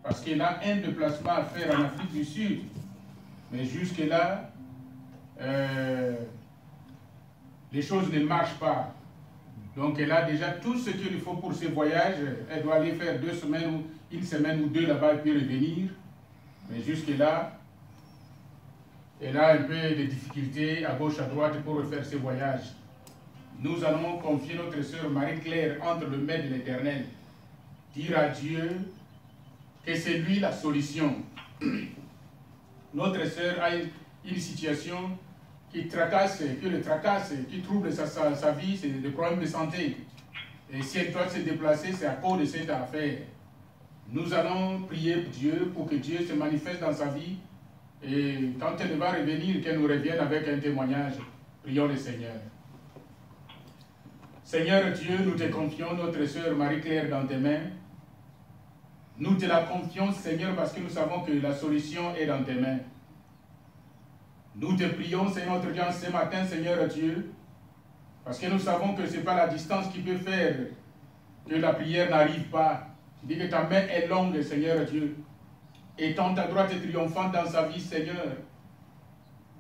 parce qu'il a un déplacement à faire en Afrique du Sud. Mais jusque-là, les choses ne marchent pas. Donc elle a déjà tout ce qu'il faut pour ce voyage. Elle doit aller faire 2 semaines ou 1 semaine ou 2 là-bas et puis revenir. Mais jusque-là, elle a un peu de difficultés à gauche, à droite pour refaire ce voyage. Nous allons confier notre sœur Marie-Claire entre le mains de l'Éternel. Dire à Dieu que c'est lui la solution. Notre sœur a une situation qui le tracasse, qui trouble sa vie, c'est des problèmes de santé. Et si elle doit se déplacer, c'est à cause de cette affaire. Nous allons prier Dieu pour que Dieu se manifeste dans sa vie. Et quand elle va revenir, qu'elle nous revienne avec un témoignage. Prions le Seigneur. Seigneur Dieu, nous te confions notre sœur Marie-Claire dans tes mains. Nous te la confions, Seigneur, parce que nous savons que la solution est dans tes mains. Nous te prions, Seigneur notre Dieu, ce matin, Seigneur Dieu, parce que nous savons que ce n'est pas la distance qui peut faire que la prière n'arrive pas. Tu dis que ta main est longue, Seigneur Dieu, et tend ta droite triomphante dans sa vie, Seigneur.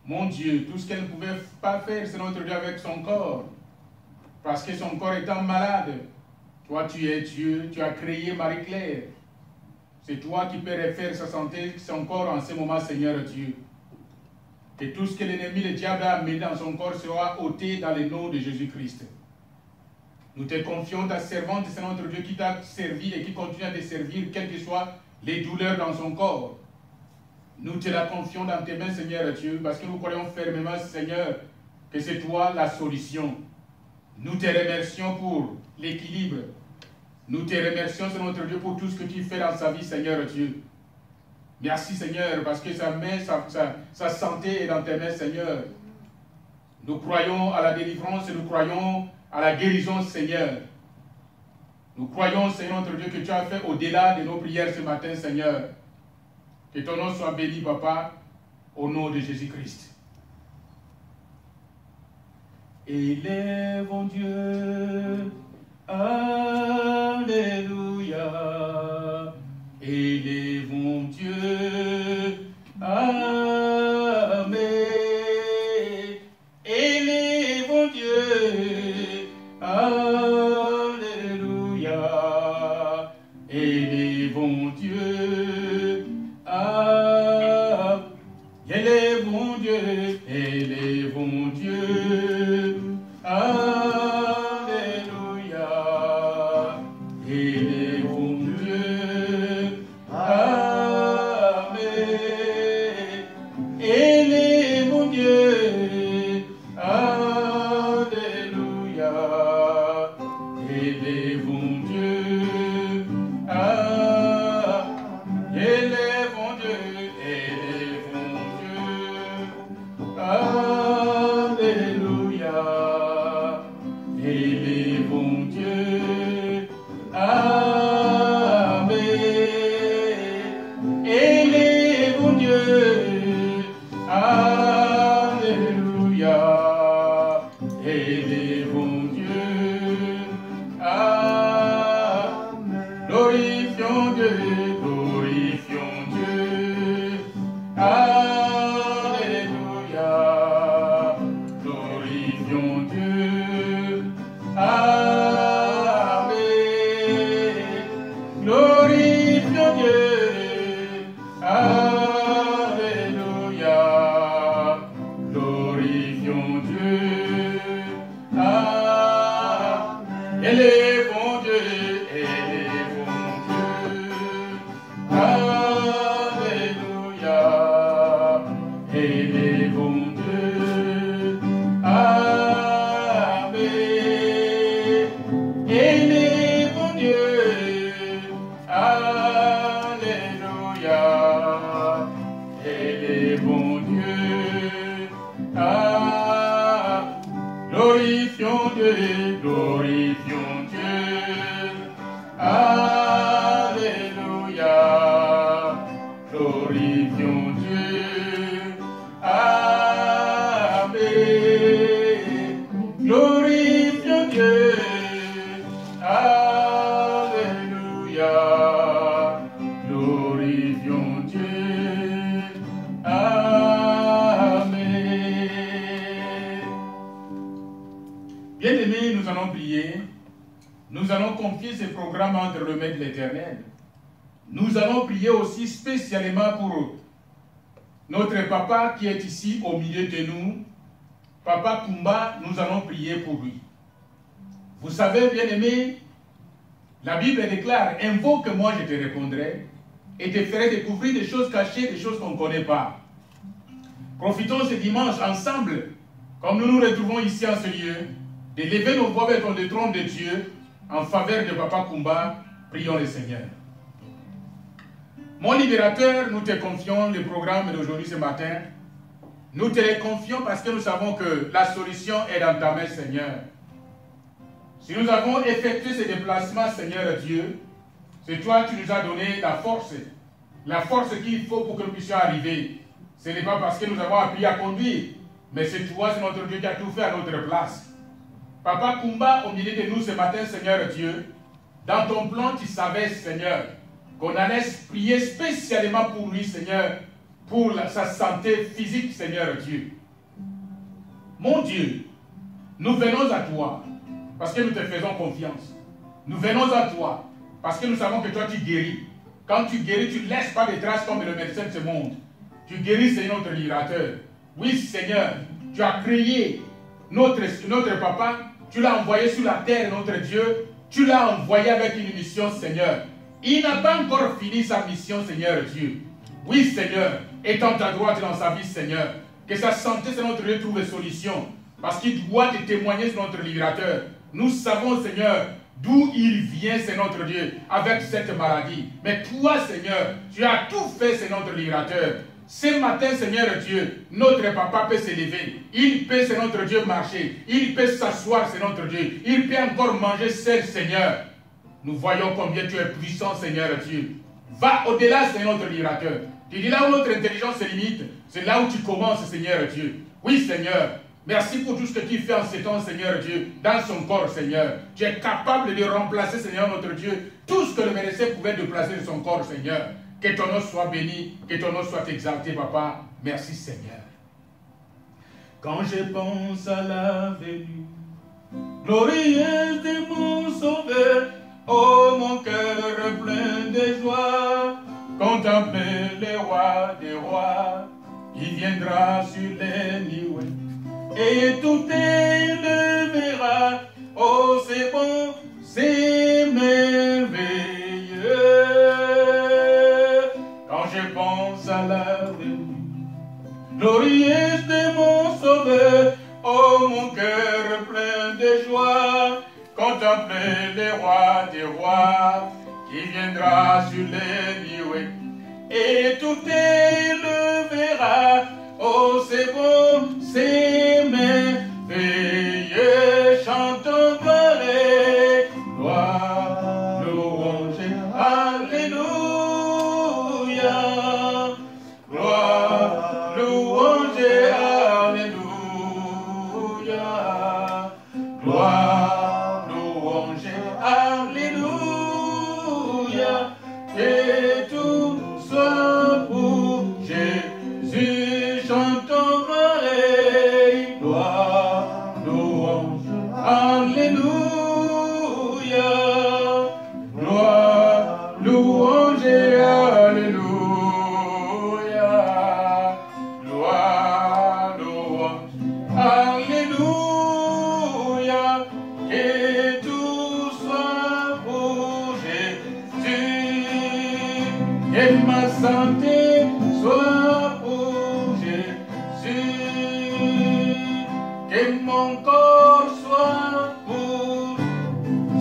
Mon Dieu, tout ce qu'elle ne pouvait pas faire, Seigneur notre Dieu, avec son corps, parce que son corps étant malade, toi tu es Dieu, tu as créé Marie-Claire. C'est toi qui peux refaire sa santé, son corps en ce moment, Seigneur Dieu. Que tout ce que l'ennemi, le diable a mis dans son corps sera ôté dans le nom de Jésus-Christ. Nous te confions ta servante, Seigneur notre Dieu, qui t'a servi et qui continue à te servir, quelles que soient les douleurs dans son corps. Nous te la confions dans tes mains, Seigneur Dieu, parce que nous croyons fermement, Seigneur, que c'est toi la solution. Nous te remercions pour l'équilibre. Nous te remercions, Seigneur notre Dieu, pour tout ce que tu fais dans sa vie, Seigneur Dieu. Merci, Seigneur, parce que sa santé est dans tes mains, Seigneur. Nous croyons à la délivrance et nous croyons à la guérison, Seigneur. Nous croyons, Seigneur notre Dieu, que tu as fait au-delà de nos prières ce matin, Seigneur. Que ton nom soit béni, Papa, au nom de Jésus-Christ. Élèvons Dieu, Alléluia. Élèvons Dieu, Amen. Élèvons Dieu, Alléluia. Élèvons Dieu, Amen. Élèvons Dieu, élèvons Dieu, Alléluia. Élèvons Dieu, Amen. Élèvons Dieu, Alléluia. Élèvons Dieu, Amen. Élèvons Dieu, élèvons Dieu, Alléluia. Élèvons Dieu, Amen. Élèvons Dieu, Alléluia. Élèvons Dieu, Amen. Glorifions Dieu, glorifions Dieu, Alléluia. Glorifions Dieu, Amen. Glorifions Dieu, Alléluia. Glorifions Dieu, Amen. Élèvons Dieu, élèvons Dieu, Alléluia. Élèvons Dieu, Amen. Élèvons Dieu, Alléluia. Élèvons Dieu, Amen. Glorifions Dieu, glorifions Dieu, Alléluia. Glorifions Dieu, Amen. Glorifions Dieu, Alléluia. Glorifions nous allons confier ces programmes entre les mains de l'Éternel. Nous allons prier aussi spécialement pour notre papa qui est ici au milieu de nous. Papa Kumba, nous allons prier pour lui. Vous savez, bien-aimés, la Bible déclare, invoque-moi, je te répondrai, et te ferai découvrir des choses cachées, des choses qu'on ne connaît pas. Profitons ce dimanche ensemble, comme nous nous retrouvons ici en ce lieu, de lever nos voix vers le trône de Dieu en faveur de Papa Kumba. Prions le Seigneur. Mon libérateur, nous te confions le programme d'aujourd'hui ce matin. Nous te le confions parce que nous savons que la solution est dans ta main, Seigneur. Si nous avons effectué ce déplacement, Seigneur Dieu, c'est toi qui nous as donné la force qu'il faut pour que nous puissions arriver. Ce n'est pas parce que nous avons appris à conduire, mais c'est toi, c'est notre Dieu qui a tout fait à notre place. Papa Kumba, au milieu de nous ce matin, Seigneur Dieu, dans ton plan, tu savais, Seigneur, qu'on allait prier spécialement pour lui, Seigneur, pour sa santé physique, Seigneur Dieu. Mon Dieu, nous venons à toi, parce que nous te faisons confiance. Nous venons à toi, parce que nous savons que toi tu guéris. Quand tu guéris, tu ne laisses pas de traces comme le médecin de ce monde. Tu guéris, Seigneur, notre libérateur. Oui, Seigneur, tu as créé notre papa, tu l'as envoyé sur la terre, notre Dieu, tu l'as envoyé avec une mission, Seigneur. Il n'a pas encore fini sa mission, Seigneur Dieu. Oui, Seigneur, étends ta droite dans sa vie, Seigneur. Que sa santé, Seigneur, notre Dieu, trouve solution. Parce qu'il doit te témoigner sur notre libérateur. Nous savons, Seigneur, d'où il vient, c'est notre Dieu, avec cette maladie. Mais toi, Seigneur, tu as tout fait, c'est notre libérateur. Ce matin, Seigneur Dieu, notre papa peut s'élever. Il peut, c'est notre Dieu, marcher. Il peut s'asseoir, c'est notre Dieu. Il peut encore manger seul, Seigneur. Nous voyons combien tu es puissant, Seigneur Dieu. Va au-delà, Seigneur, notre libérateur. Tu dis là où notre intelligence se limite, c'est là où tu commences, Seigneur Dieu. Oui, Seigneur. Merci pour tout ce que tu fais en ces temps, Seigneur Dieu, dans son corps, Seigneur. Tu es capable de remplacer, Seigneur, notre Dieu, tout ce que le médecin pouvait déplacer de son corps, Seigneur. Que ton nom soit béni, que ton nom soit exalté, Papa. Merci, Seigneur. Quand je pense à la venue glorieuse de mon Sauveur, oh, mon cœur plein de joie, contempler le roi des rois, il viendra sur les nuées, et tout le verra. Oh, c'est bon, c'est merveilleux. Quand je pense à la venue glorieuse de mon Sauveur, oh, mon cœur plein de joie, contempler le roi des rois, qui viendra sur les nuées, et tout le verra. Oh, c'est bon, c'est merveilleux. Chantons gloire et gloire, louange, alléluia. Gloire, louange, alléluia. Gloire, louange, alléluia. Et tout soit pour Jésus. Chantons gloire et gloire, louange, alléluia. Gloire, louange, alléluia. Gloire, louange, alléluia. Que tout soit pour Jésus. Que ma santé soit pour Jésus. Que mon corps soit pour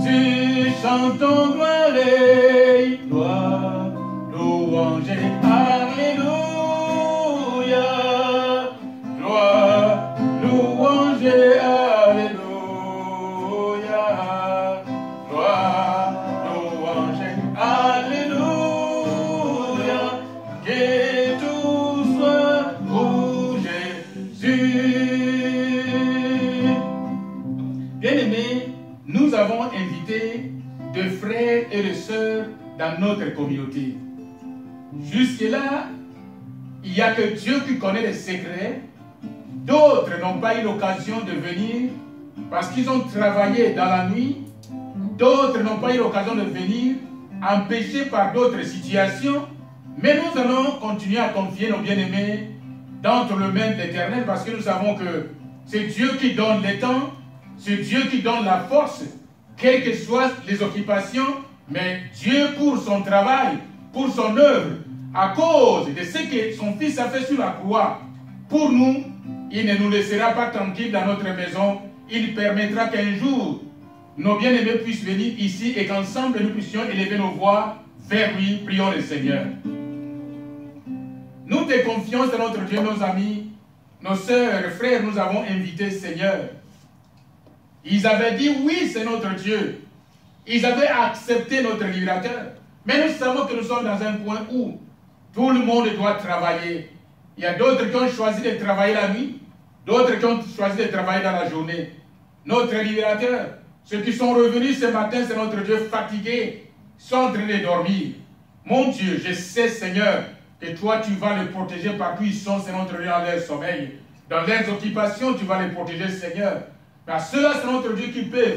Jésus. Chantons gloire et gloire, louange, alléluia. Gloire, louange, alléluia. Gloire, louange, alléluia. Que tout soit pour Jésus. Bien-aimés, nous avons invité de frères et de sœurs dans notre communauté. Jusque-là, il n'y a que Dieu qui connaît les secrets. D'autres n'ont pas eu l'occasion de venir parce qu'ils ont travaillé dans la nuit. D'autres n'ont pas eu l'occasion de venir, empêchés par d'autres situations. Mais nous allons continuer à confier nos bien-aimés d'entre les mains de l'Éternel parce que nous savons que c'est Dieu qui donne le temps, c'est Dieu qui donne la force, quelles que soient les occupations, mais Dieu pour son travail, pour son œuvre, à cause de ce que son Fils a fait sur la croix, pour nous, il ne nous laissera pas tranquilles dans notre maison, il permettra qu'un jour, nos bien-aimés puissent venir ici et qu'ensemble nous puissions élever nos voix vers lui. Prions le Seigneur. Nous te confions dans notre Dieu, nos amis, nos sœurs, frères, nous avons invité Seigneur. Ils avaient dit oui, c'est notre Dieu. Ils avaient accepté notre libérateur. Mais nous savons que nous sommes dans un point où tout le monde doit travailler. Il y a d'autres qui ont choisi de travailler la nuit, d'autres qui ont choisi de travailler dans la journée. Notre libérateur, ceux qui sont revenus ce matin, c'est notre Dieu fatigué, sont en train de dormir. Mon Dieu, je sais, Seigneur, que toi, tu vas les protéger partout où ils sont, c'est notre Dieu, dans leur sommeil. Dans leurs occupations, tu vas les protéger, Seigneur. Mais à ceux-là, c'est notre Dieu qui peut,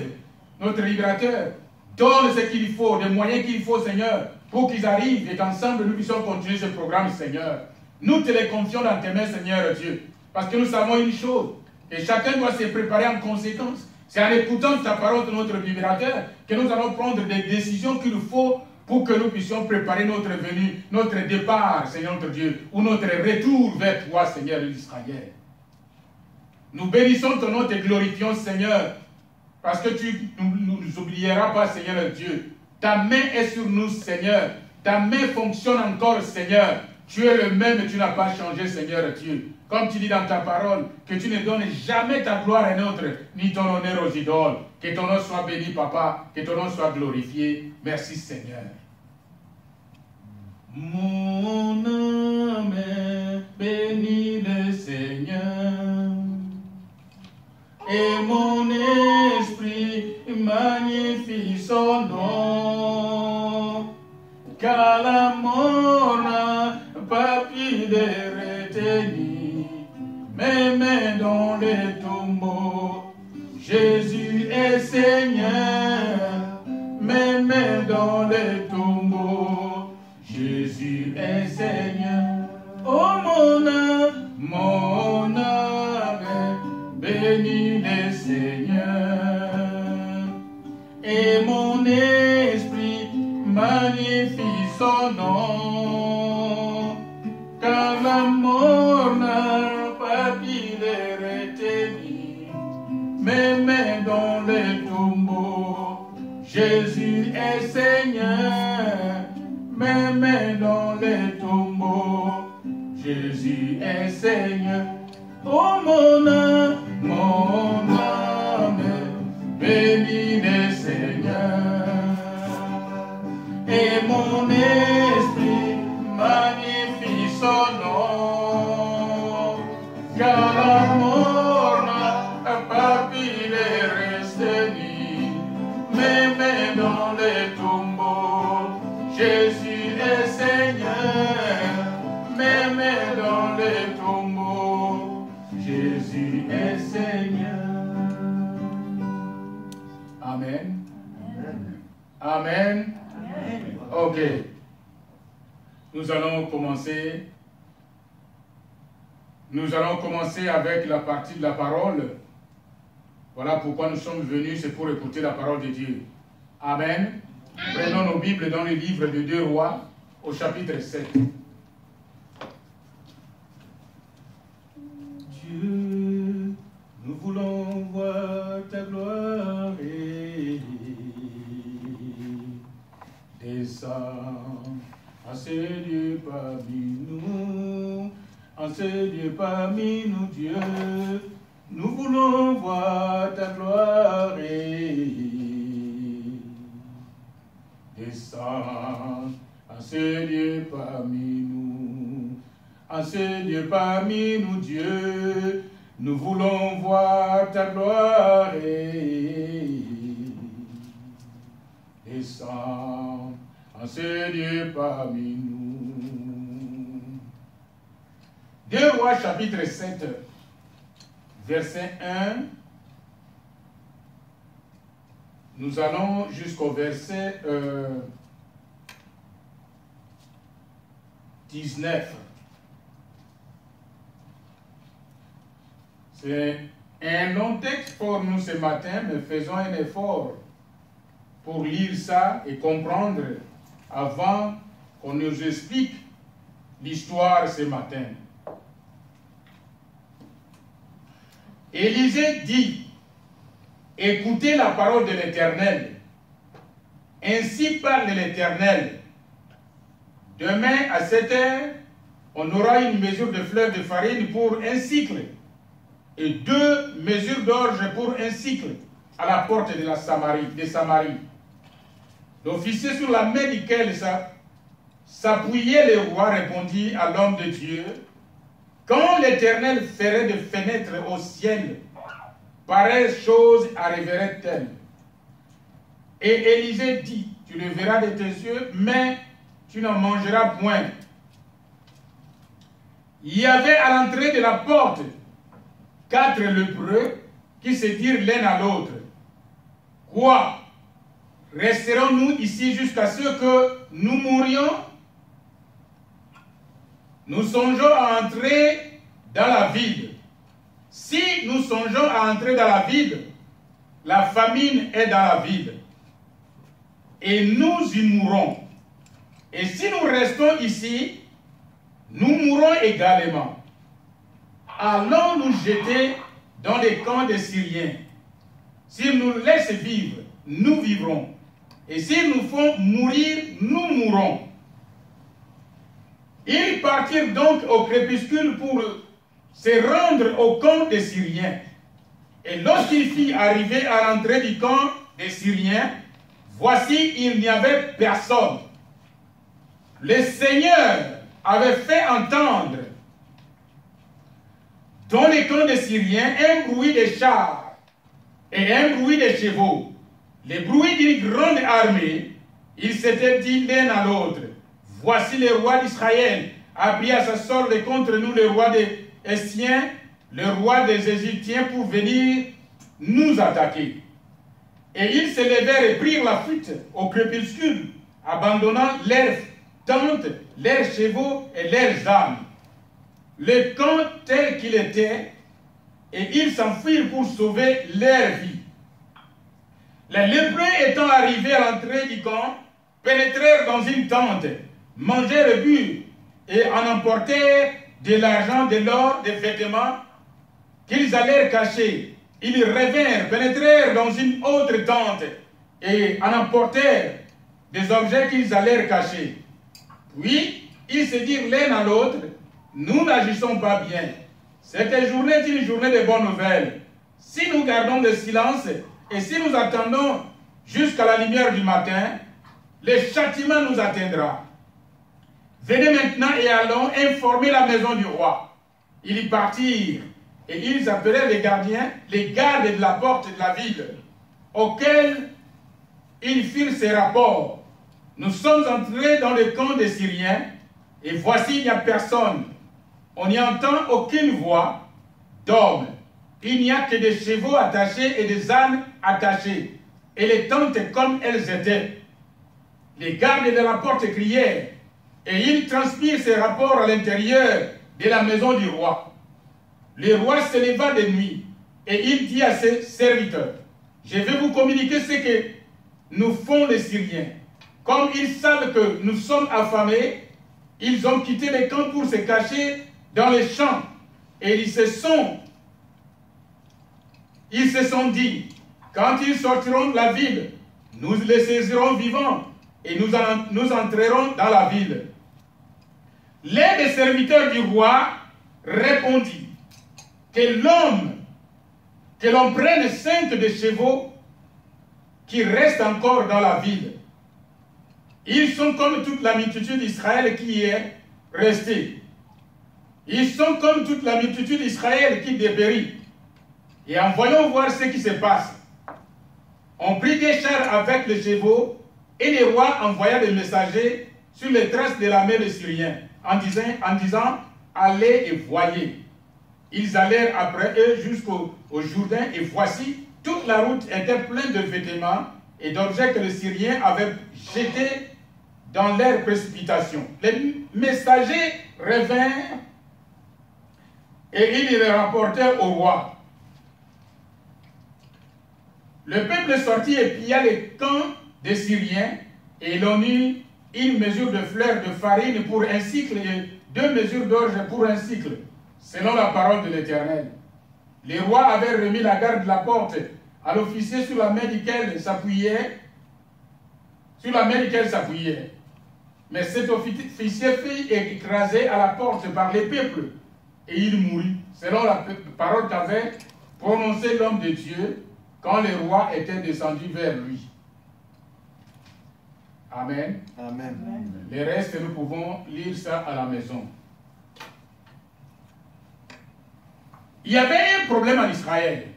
notre libérateur. Donne ce qu'il faut, les moyens qu'il faut, Seigneur, pour qu'ils arrivent et qu'ensemble, nous puissions continuer ce programme, Seigneur. Nous te les confions dans tes mains, Seigneur Dieu. Parce que nous savons une chose, et chacun doit se préparer en conséquence. C'est en écoutant ta parole de notre libérateur que nous allons prendre des décisions qu'il faut pour que nous puissions préparer notre venue, notre départ, Seigneur notre Dieu, ou notre retour vers toi, Seigneur d'Israël. Nous bénissons ton nom, te glorifions, Seigneur, parce que tu ne nous oublieras pas, Seigneur Dieu. Ta main est sur nous, Seigneur. Ta main fonctionne encore, Seigneur. Tu es le même et tu n'as pas changé, Seigneur Dieu. Comme tu dis dans ta parole, que tu ne donnes jamais ta gloire à un autre, ni ton honneur aux idoles. Que ton nom soit béni, Papa, que ton nom soit glorifié. Merci, Seigneur. Mon âme bénit le Seigneur, et mon esprit magnifie son nom, car la mort n'a pas pu les retenir, même dans les tombeaux. Jésus est Seigneur, même dans les tombeaux. Jésus est Seigneur. Oh mon âme, bénis le Seigneur, et mon esprit magnifie son nom, car la mort n'a pas pu les retenir, même dans les tombeaux. Jésus est Seigneur, même dans les tombeaux. Jésus est Seigneur. Oh mon âme, bénis le Seigneur, et mon esprit magnifie son nom, car la mort n'a pas pu les retenir, même dans les tombeaux. Jésus est Seigneur, même dans les tombeaux. Jésus est Seigneur. Amen. Amen. Amen. Ok. Nous allons commencer. Nous allons commencer avec la partie de la parole. Voilà pourquoi nous sommes venus, c'est pour écouter la parole de Dieu. Amen. Prenons nos Bibles dans le livre de 2 Rois, au chapitre 7. Dieu, nous voulons voir ta gloire et descends en ce lieu parmi nous, en ce lieu parmi nous, Dieu. Nous voulons voir ta gloire et descends en ce lieu parmi nous, en ce lieu parmi nous, Dieu. Nous voulons voir ta gloire et descends en ce lieu parmi nous. 2 Rois chapitre 7, verset 1 Nous allons jusqu'au verset 19. C'est un long texte pour nous ce matin, mais faisons un effort pour lire ça et comprendre avant qu'on nous explique l'histoire ce matin. Élisée dit, écoutez la parole de l'Éternel. Ainsi parle l'Éternel. Demain à 7 heures, on aura une mesure de fleur de farine pour un cycle et 2 mesures d'orge pour un cycle à la porte de la Samarie. L'officier sur la main duquel s'appuyait le roi répondit à l'homme de Dieu, quand l'Éternel ferait des fenêtres au ciel, pareille chose arriverait-elle? Et Élisée dit, tu le verras de tes yeux, mais tu n'en mangeras point. Il y avait à l'entrée de la porte 4 lépreux qui se dirent l'un à l'autre, quoi? Resterons-nous ici jusqu'à ce que nous mourions? Nous songeons à entrer dans la ville. Si nous songeons à entrer dans la ville, la famine est dans la ville. Et nous y mourrons. Et si nous restons ici, nous mourrons également. Allons nous jeter dans les camps des Syriens. S'ils nous laissent vivre, nous vivrons. Et s'ils nous font mourir, nous mourrons. Ils partirent donc au crépuscule pour se rendre au camp des Syriens. Et lorsqu'il fit arriver à l'entrée du camp des Syriens, voici, il n'y avait personne. Le Seigneur avait fait entendre dans les camps des Syriens un bruit de chars et un bruit de chevaux. Le bruit d'une grande armée. Ils s'étaient dit l'un à l'autre, voici le roi d'Israël a pris à sa sorte contre nous le roi des Essiens, le roi des Égyptiens pour venir nous attaquer. Et ils se levèrent et prirent la fuite au crépuscule, abandonnant leurs tentes, leurs chevaux et leurs ânes. Le camp tel qu'il était, et ils s'enfuirent pour sauver leur vie. Les lépreux étant arrivés à l'entrée du camp, pénétrèrent dans une tente, mangèrent, burent et en emportèrent de l'argent, de l'or, des vêtements qu'ils allèrent cacher. Ils revinrent, pénétrèrent dans une autre tente et en emportèrent des objets qu'ils allèrent cacher. Puis, ils se dirent l'un à l'autre, nous n'agissons pas bien. Cette journée est une journée de bonnes nouvelles. Si nous gardons le silence et si nous attendons jusqu'à la lumière du matin, le châtiment nous atteindra. Venez maintenant et allons informer la maison du roi. Ils y partirent et ils appelèrent les gardiens, les gardes de la porte de la ville, auxquels ils firent ces rapports. Nous sommes entrés dans le camp des Syriens et voici il n'y a personne. On n'y entend aucune voix d'homme. Il n'y a que des chevaux attachés et des ânes attachés. Et les tentes comme elles étaient. Les gardes de la porte crièrent. Et ils transpirent ces rapports à l'intérieur de la maison du roi. Le roi se leva de nuit. Et il dit à ses serviteurs, je vais vous communiquer ce que nous font les Syriens. Comme ils savent que nous sommes affamés, ils ont quitté les camps pour se cacher dans les champs. Et ils se sont dit, quand ils sortiront de la ville, nous les saisirons vivants et nous entrerons dans la ville. L'un des serviteurs du roi répondit que l'on prenne 5 des chevaux qui restent encore dans la ville. Ils sont comme toute la multitude d'Israël qui est restée. Ils sont comme toute la multitude d'Israël qui dépérit. Et en voyant voir ce qui se passe, on prit des chars avec les chevaux et le roi envoya des messagers sur les traces de l'armée des Syriens en disant allez et voyez. Ils allèrent après eux jusqu'au Jourdain et voici toute la route était pleine de vêtements et d'objets que les Syriens avaient jetés dans leur précipitation. Les messagers revinrent et ils les rapportèrent au roi. Le peuple sortit et pilla les camps des Syriens, et l'on eut une mesure de fleurs de farine pour un cycle et 2 mesures d'orge pour un cycle, selon la parole de l'Éternel. Les rois avaient remis la garde de la porte à l'officier sur la main duquel s'appuyait, Mais cet officier fut écrasé à la porte par les peuples, et il mourut, selon la parole qu'avait prononcée l'homme de Dieu, quand les rois étaient descendus vers lui. Amen. Amen. Les restes, nous pouvons lire ça à la maison. Il y avait un problème en Israël.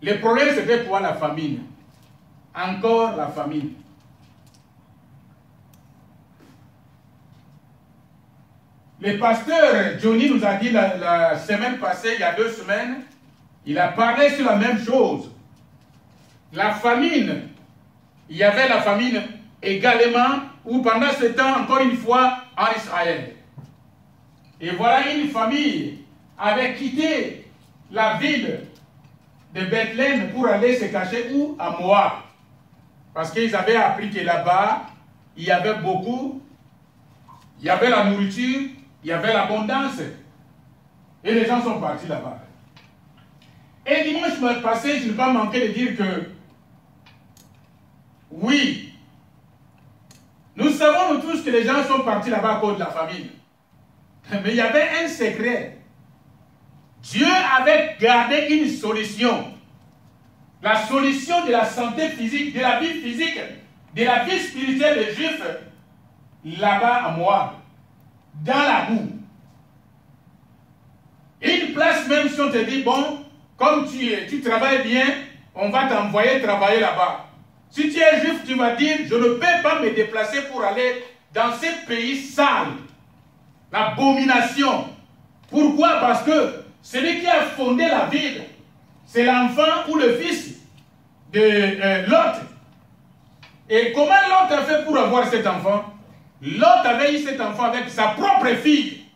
Le problème, c'était quoi? La famine. Encore la famine. Le pasteur Johnny nous a dit la semaine passée, il y a 2 semaines, il a parlé sur la même chose. La famine, il y avait la famine également, ou pendant ce temps, encore une fois, en Israël. Et voilà, une famille avait quitté la ville de Bethléem pour aller se cacher où? À Moab. Parce qu'ils avaient appris que là-bas, il y avait beaucoup, il y avait la nourriture, il y avait l'abondance. Et les gens sont partis là-bas. Et dimanche passé, je n'ai pas manqué de dire que oui, nous savons nous tous que les gens sont partis là-bas à cause de la famine. Mais il y avait un secret. Dieu avait gardé une solution. La solution de la santé physique, de la vie physique, de la vie spirituelle des Juifs, là-bas à Moab, dans la boue. Une place même si on te dit, bon, comme tu travailles bien, on va t'envoyer travailler là-bas. Si tu es juif, tu vas dire, je ne peux pas me déplacer pour aller dans ces pays sales. L'abomination. Pourquoi? Parce que celui qui a fondé la ville, c'est l'enfant ou le fils de Lot. Et comment Lot a fait pour avoir cet enfant? Lot avait eu cet enfant avec sa propre fille.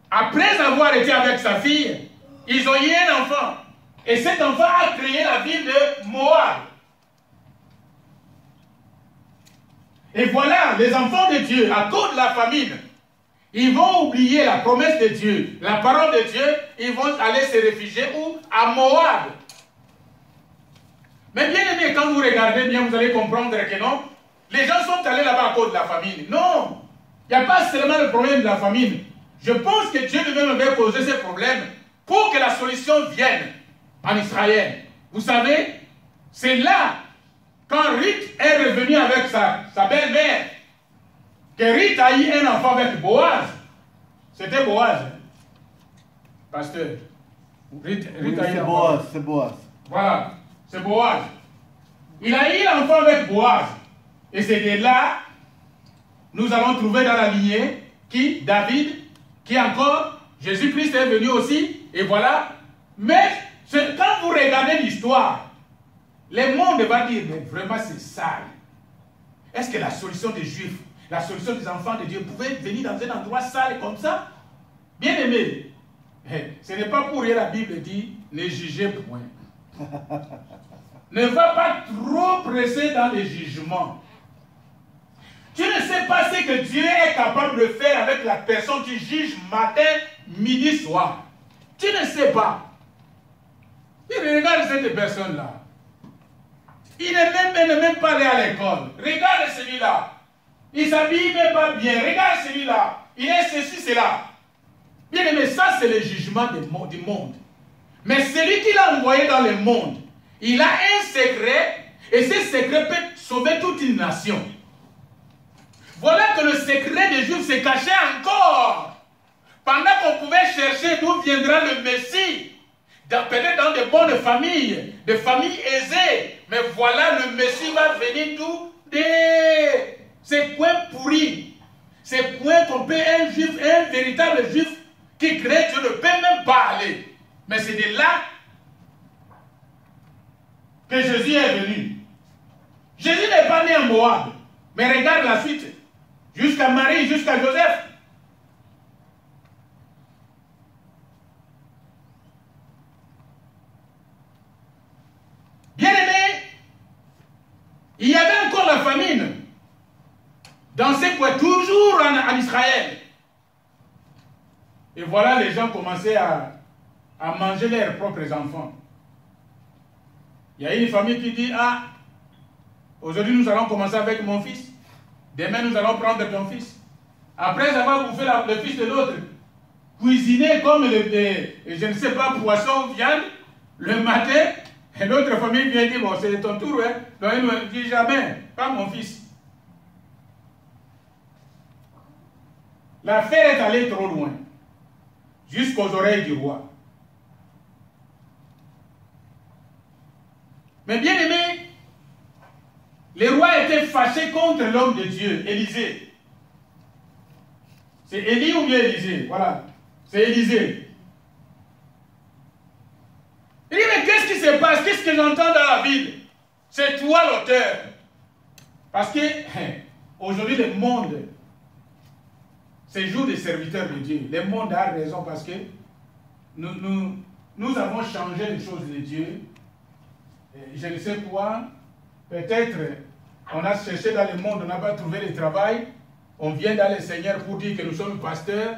Après avoir été avec sa fille, ils ont eu un enfant. Et cet enfant a créé la ville de Moab. Et voilà, les enfants de Dieu, à cause de la famine, ils vont oublier la promesse de Dieu, la parole de Dieu, ils vont aller se réfugier où? À Moab. Mais bien aimé, quand vous regardez bien, vous allez comprendre que non, les gens sont allés là-bas à cause de la famine. Non, il n'y a pas seulement le problème de la famine. Je pense que Dieu lui-même avait causé ces problèmes pour que la solution vienne en Israël. Vous savez, c'est là, quand Ruth est revenue avec sa belle-mère, que Ruth a eu un enfant avec Boaz. C'était Boaz, hein? Pasteur. Ruth a eu un enfant. C'est Boaz. Voilà, c'est Boaz. Il a eu l'enfant avec Boaz. Et c'est de là, nous allons trouver dans la lignée qui, David, qui encore, Jésus-Christ est venu aussi, et voilà. Mais quand vous regardez l'histoire, le monde va dire, mais vraiment c'est sale. Est-ce que la solution des Juifs, la solution des enfants de Dieu pouvait venir dans un endroit sale comme ça? Bien aimé, ce n'est pas pour rien la Bible dit, ne jugez point. Ne va pas trop presser dans les jugements. Tu ne sais pas ce que Dieu est capable de faire avec la personne qui juge matin, midi, soir. Tu ne sais pas. Tu regardes cette personne-là. Il n'est même pas allé à l'école. Regarde celui-là. Il ne s'habille même pas bien. Regarde celui-là. Il est ceci, cela. Bien aimé, ça c'est le jugement du monde. Mais celui qui l'a envoyé dans le monde, il a un secret, et ce secret peut sauver toute une nation. Voilà que le secret des Juifs se cachait encore. Pendant qu'on pouvait chercher d'où viendra le Messie, peut-être dans de bonnes familles, des familles aisées. Mais voilà, le Messie va venir d'où? Des ces coins pourris. Ces coins qu'on peut, un juif, un véritable juif qui crée Dieu ne peut même pas aller. Mais c'est de là que Jésus est venu. Mais regarde la suite. Jusqu'à Marie, jusqu'à Joseph. Bien-aimés, il y avait encore la famine dans ces coins, toujours en Israël. Et voilà, les gens commençaient à manger leurs propres enfants. Il y a une famille qui dit, ah, aujourd'hui nous allons commencer avec mon fils. Demain nous allons prendre ton fils. Après avoir bouffé le fils de l'autre, cuisiner comme je ne sais pas, poisson, viande, le matin, et l'autre famille vient dire, bon, c'est ton tour, hein. Donc il ne dit jamais, pas mon fils. L'affaire est allée trop loin, jusqu'aux oreilles du roi. Mais bien aimé, les rois étaient fâchés contre l'homme de Dieu, Élisée. C'est Élie ou bien Élisée? Voilà, c'est Élisée. Il dit, mais qu'est-ce qui se passe? Qu'est-ce que j'entends dans la ville? C'est toi l'auteur. Parce que aujourd'hui, le monde, c'est jour des serviteurs de Dieu. Le monde a raison parce que nous avons changé les choses de Dieu. Je ne sais quoi, peut-être on a cherché dans le monde, on n'a pas trouvé le travail, on vient dans le Seigneur pour dire que nous sommes pasteurs.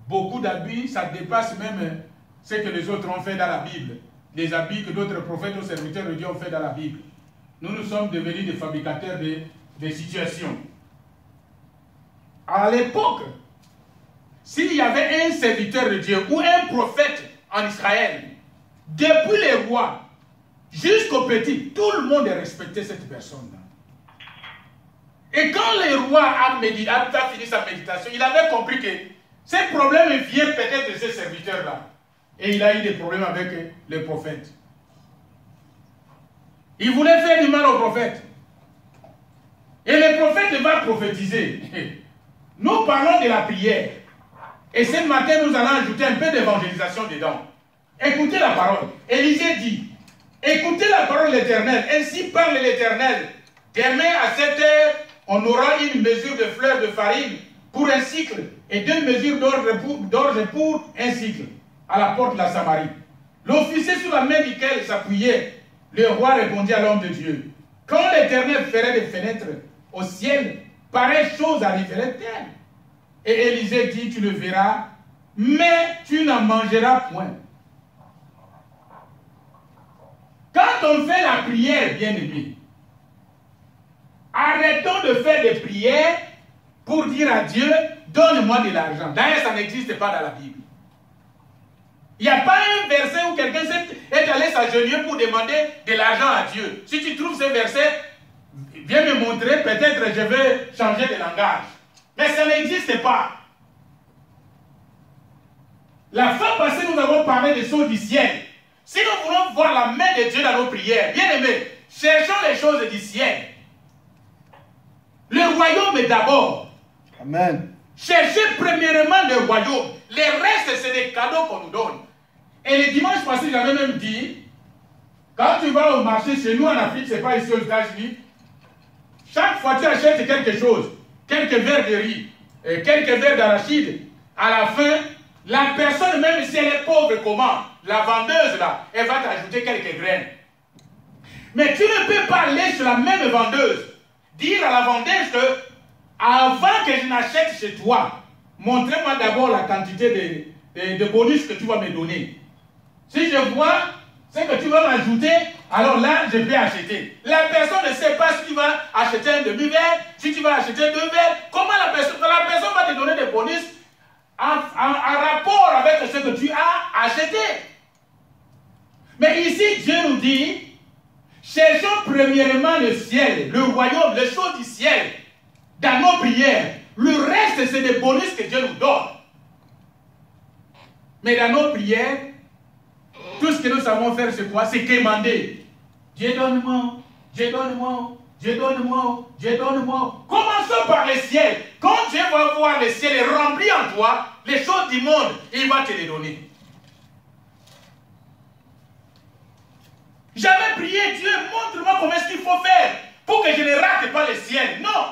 Beaucoup d'habits, ça dépasse même ce que les autres ont fait dans la Bible. Les habits que d'autres prophètes ou serviteurs de Dieu ont fait dans la Bible. Nous sommes devenus des fabricateurs de situations. À l'époque, s'il y avait un serviteur de Dieu ou un prophète en Israël, depuis les rois jusqu'aux petits, tout le monde respectait cette personne-là. Et quand le roi a fini sa méditation, il avait compris que ces problèmes viennent peut-être de ces serviteurs-là. Et il a eu des problèmes avec les prophètes. Il voulait faire du mal aux prophètes. Et le prophète va prophétiser. Nous parlons de la prière. Et ce matin, nous allons ajouter un peu d'évangélisation dedans. Écoutez la parole. Élisée dit, écoutez la parole de l'Éternel. Ainsi parle l'Éternel. Demain à 7 heures, on aura une mesure de fleurs de farine pour un cycle et 2 mesures d'orge pour un cycle à la porte de la Samarie. L'officier sur la main duquel s'appuyait, le roi répondit à l'homme de Dieu. Quand l'Éternel ferait des fenêtres au ciel, pareille chose arriverait-elle? Et Élisée dit, tu le verras, mais tu n'en mangeras point. Quand on fait la prière, bien-aimé, arrêtons de faire des prières pour dire à Dieu, donne-moi de l'argent. D'ailleurs, ça n'existe pas dans la Bible. Il n'y a pas un verset où quelqu'un est allé s'agenouiller pour demander de l'argent à Dieu. Si tu trouves ce verset, viens me montrer, peut-être je vais changer de langage. Mais ça n'existe pas. La fois passée, nous avons parlé des choses du ciel. Si nous voulons voir la main de Dieu dans nos prières, bien aimés, cherchons les choses du ciel. Le royaume est d'abord. Amen. Cherchez premièrement le royaume. Les restes, c'est des cadeaux qu'on nous donne. Et le dimanche passé, j'avais même dit, quand tu vas au marché chez nous en Afrique, ce n'est pas ici aux États-Unis, chaque fois tu achètes quelque chose, quelques verres de riz, quelques verres d'arachide, à la fin, la personne, même si elle est pauvre comment, la vendeuse là, elle va t'ajouter quelques graines. Mais tu ne peux pas aller sur la même vendeuse, dire à la vendeuse que, avant que je n'achète chez toi, montrez-moi d'abord la quantité de bonus que tu vas me donner. Si je vois ce que tu vas m'ajouter, alors là, je vais acheter. La personne ne sait pas si tu vas acheter un demi-verre, si tu vas acheter 2 verres. Comment la personne va te donner des bonus en rapport avec ce que tu as acheté. Mais ici, Dieu nous dit, cherchons premièrement le ciel, le royaume, les choses du ciel, dans nos prières. Le reste, c'est des bonus que Dieu nous donne. Mais dans nos prières, tout ce que nous savons faire, c'est quoi? C'est demander. Dieu donne-moi, Dieu donne-moi, Dieu donne-moi, Dieu donne-moi. Commençons par le ciel. Quand Dieu va voir le ciel rempli en toi, les choses du monde, il va te les donner. Jamais prier, Dieu, montre-moi comment est-ce qu'il faut faire pour que je ne rate pas le ciel. Non,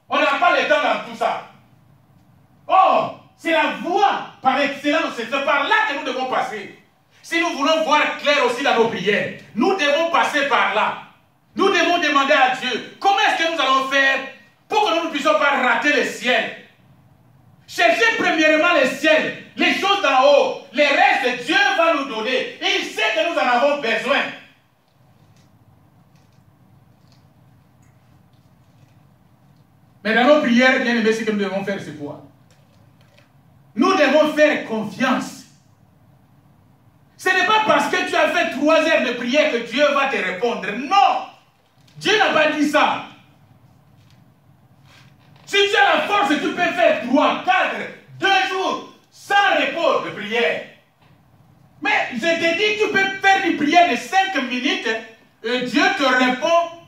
on n'a pas le temps dans tout ça. Or, c'est la voie par excellence, c'est par là que nous devons passer. Si nous voulons voir clair aussi dans nos prières, nous devons passer par là. Nous devons demander à Dieu, comment est-ce que nous allons faire pour que nous ne puissions pas rater le ciel? Cherchez premièrement le ciel, les choses d'en haut, les restes, Dieu va nous donner. Et il sait que nous en avons besoin. Mais dans nos prières, bien aimés, ce que nous devons faire, c'est quoi? Nous devons faire confiance. Ce n'est pas parce que tu as fait 3 heures de prière que Dieu va te répondre. Non! Dieu n'a pas dit ça. Si tu as la force, tu peux faire 3, 4, 2 jours sans repos de prière. Mais je te dis, tu peux faire une prière de 5 minutes et Dieu te répond.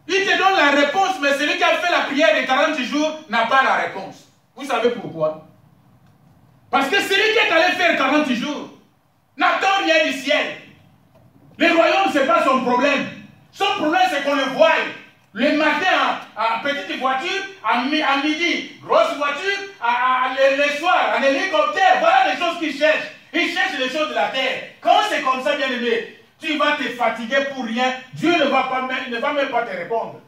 Il te donne la réponse, mais celui qui a fait la prière de 40 jours n'a pas la réponse. Vous savez pourquoi? Parce que celui qui est allé faire 40 jours n'attend rien du ciel. Le royaume, ce n'est pas son problème. Son problème, c'est qu'on le voie. Le matin, en petite voiture, à midi, grosse voiture, le soir, en hélicoptère. Voilà les choses qu'il cherche. Il cherche les choses de la terre. Quand c'est comme ça, bien aimé, tu vas te fatiguer pour rien. Dieu ne va même pas te répondre.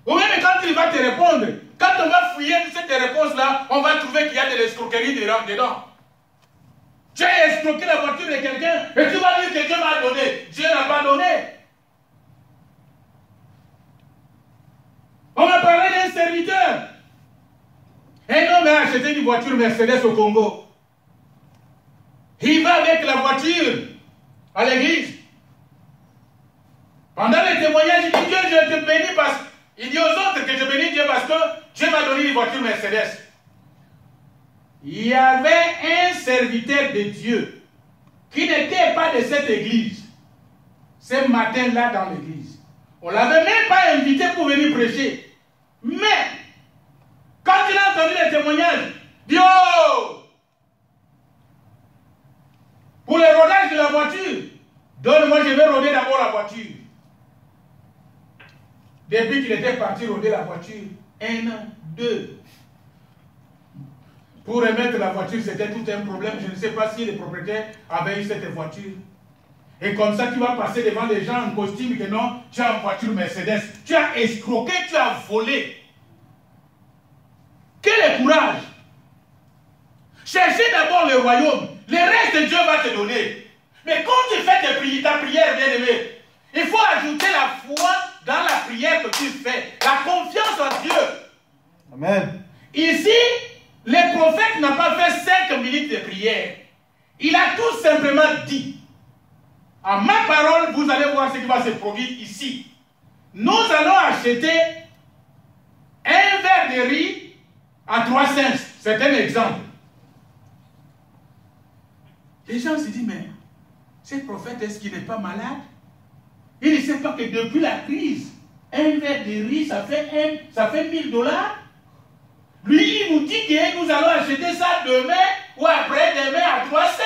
Ou même quand il va te répondre, quand on va fouiller cette réponse-là, on va trouver qu'il y a de l'escroquerie dedans. Tu as escroqué la voiture de quelqu'un et tu vas dire que Dieu m'a donné. Dieu n'a pas donné. On m'a parlé d'un serviteur. Un homme a acheté une voiture Mercedes au Congo. Il va avec la voiture à l'église. Pendant les témoignages, il dit Dieu, je te bénis parce que. Il dit aux autres que je bénis Dieu parce que Dieu m'a donné une voiture Mercedes. Il y avait un serviteur de Dieu qui n'était pas de cette église. Ce matin-là dans l'église. On ne l'avait même pas invité pour venir prêcher. Mais, quand il a entendu les témoignages, il dit oh! Pour le rodage de la voiture, donne-moi, je vais roder d'abord la voiture. Depuis qu'il était parti roder la voiture, 1 an, 2. Pour remettre la voiture, c'était tout un problème. Je ne sais pas si les propriétaires avaient eu cette voiture. Et comme ça, tu vas passer devant les gens en costume que non, tu as une voiture Mercedes. Tu as escroqué, tu as volé. Quel courage! Cherchez d'abord le royaume. Le reste, Dieu va te donner. Mais quand tu fais ta prière, bien-aimé, il faut ajouter la foi dans la prière que tu fais. La confiance en Dieu. Amen. Ici, le prophète n'a pas fait 5 minutes de prière. Il a tout simplement dit, à ma parole, vous allez voir ce qui va se produire ici. Nous allons acheter un verre de riz à 3 cents. C'est un exemple. Les gens se disent, mais ce prophète, est-ce qu'il n'est pas malade? Il ne sait pas que depuis la crise, un verre de riz, ça fait $1000. Lui, il nous dit que nous allons acheter ça demain ou après-demain à 3 cents.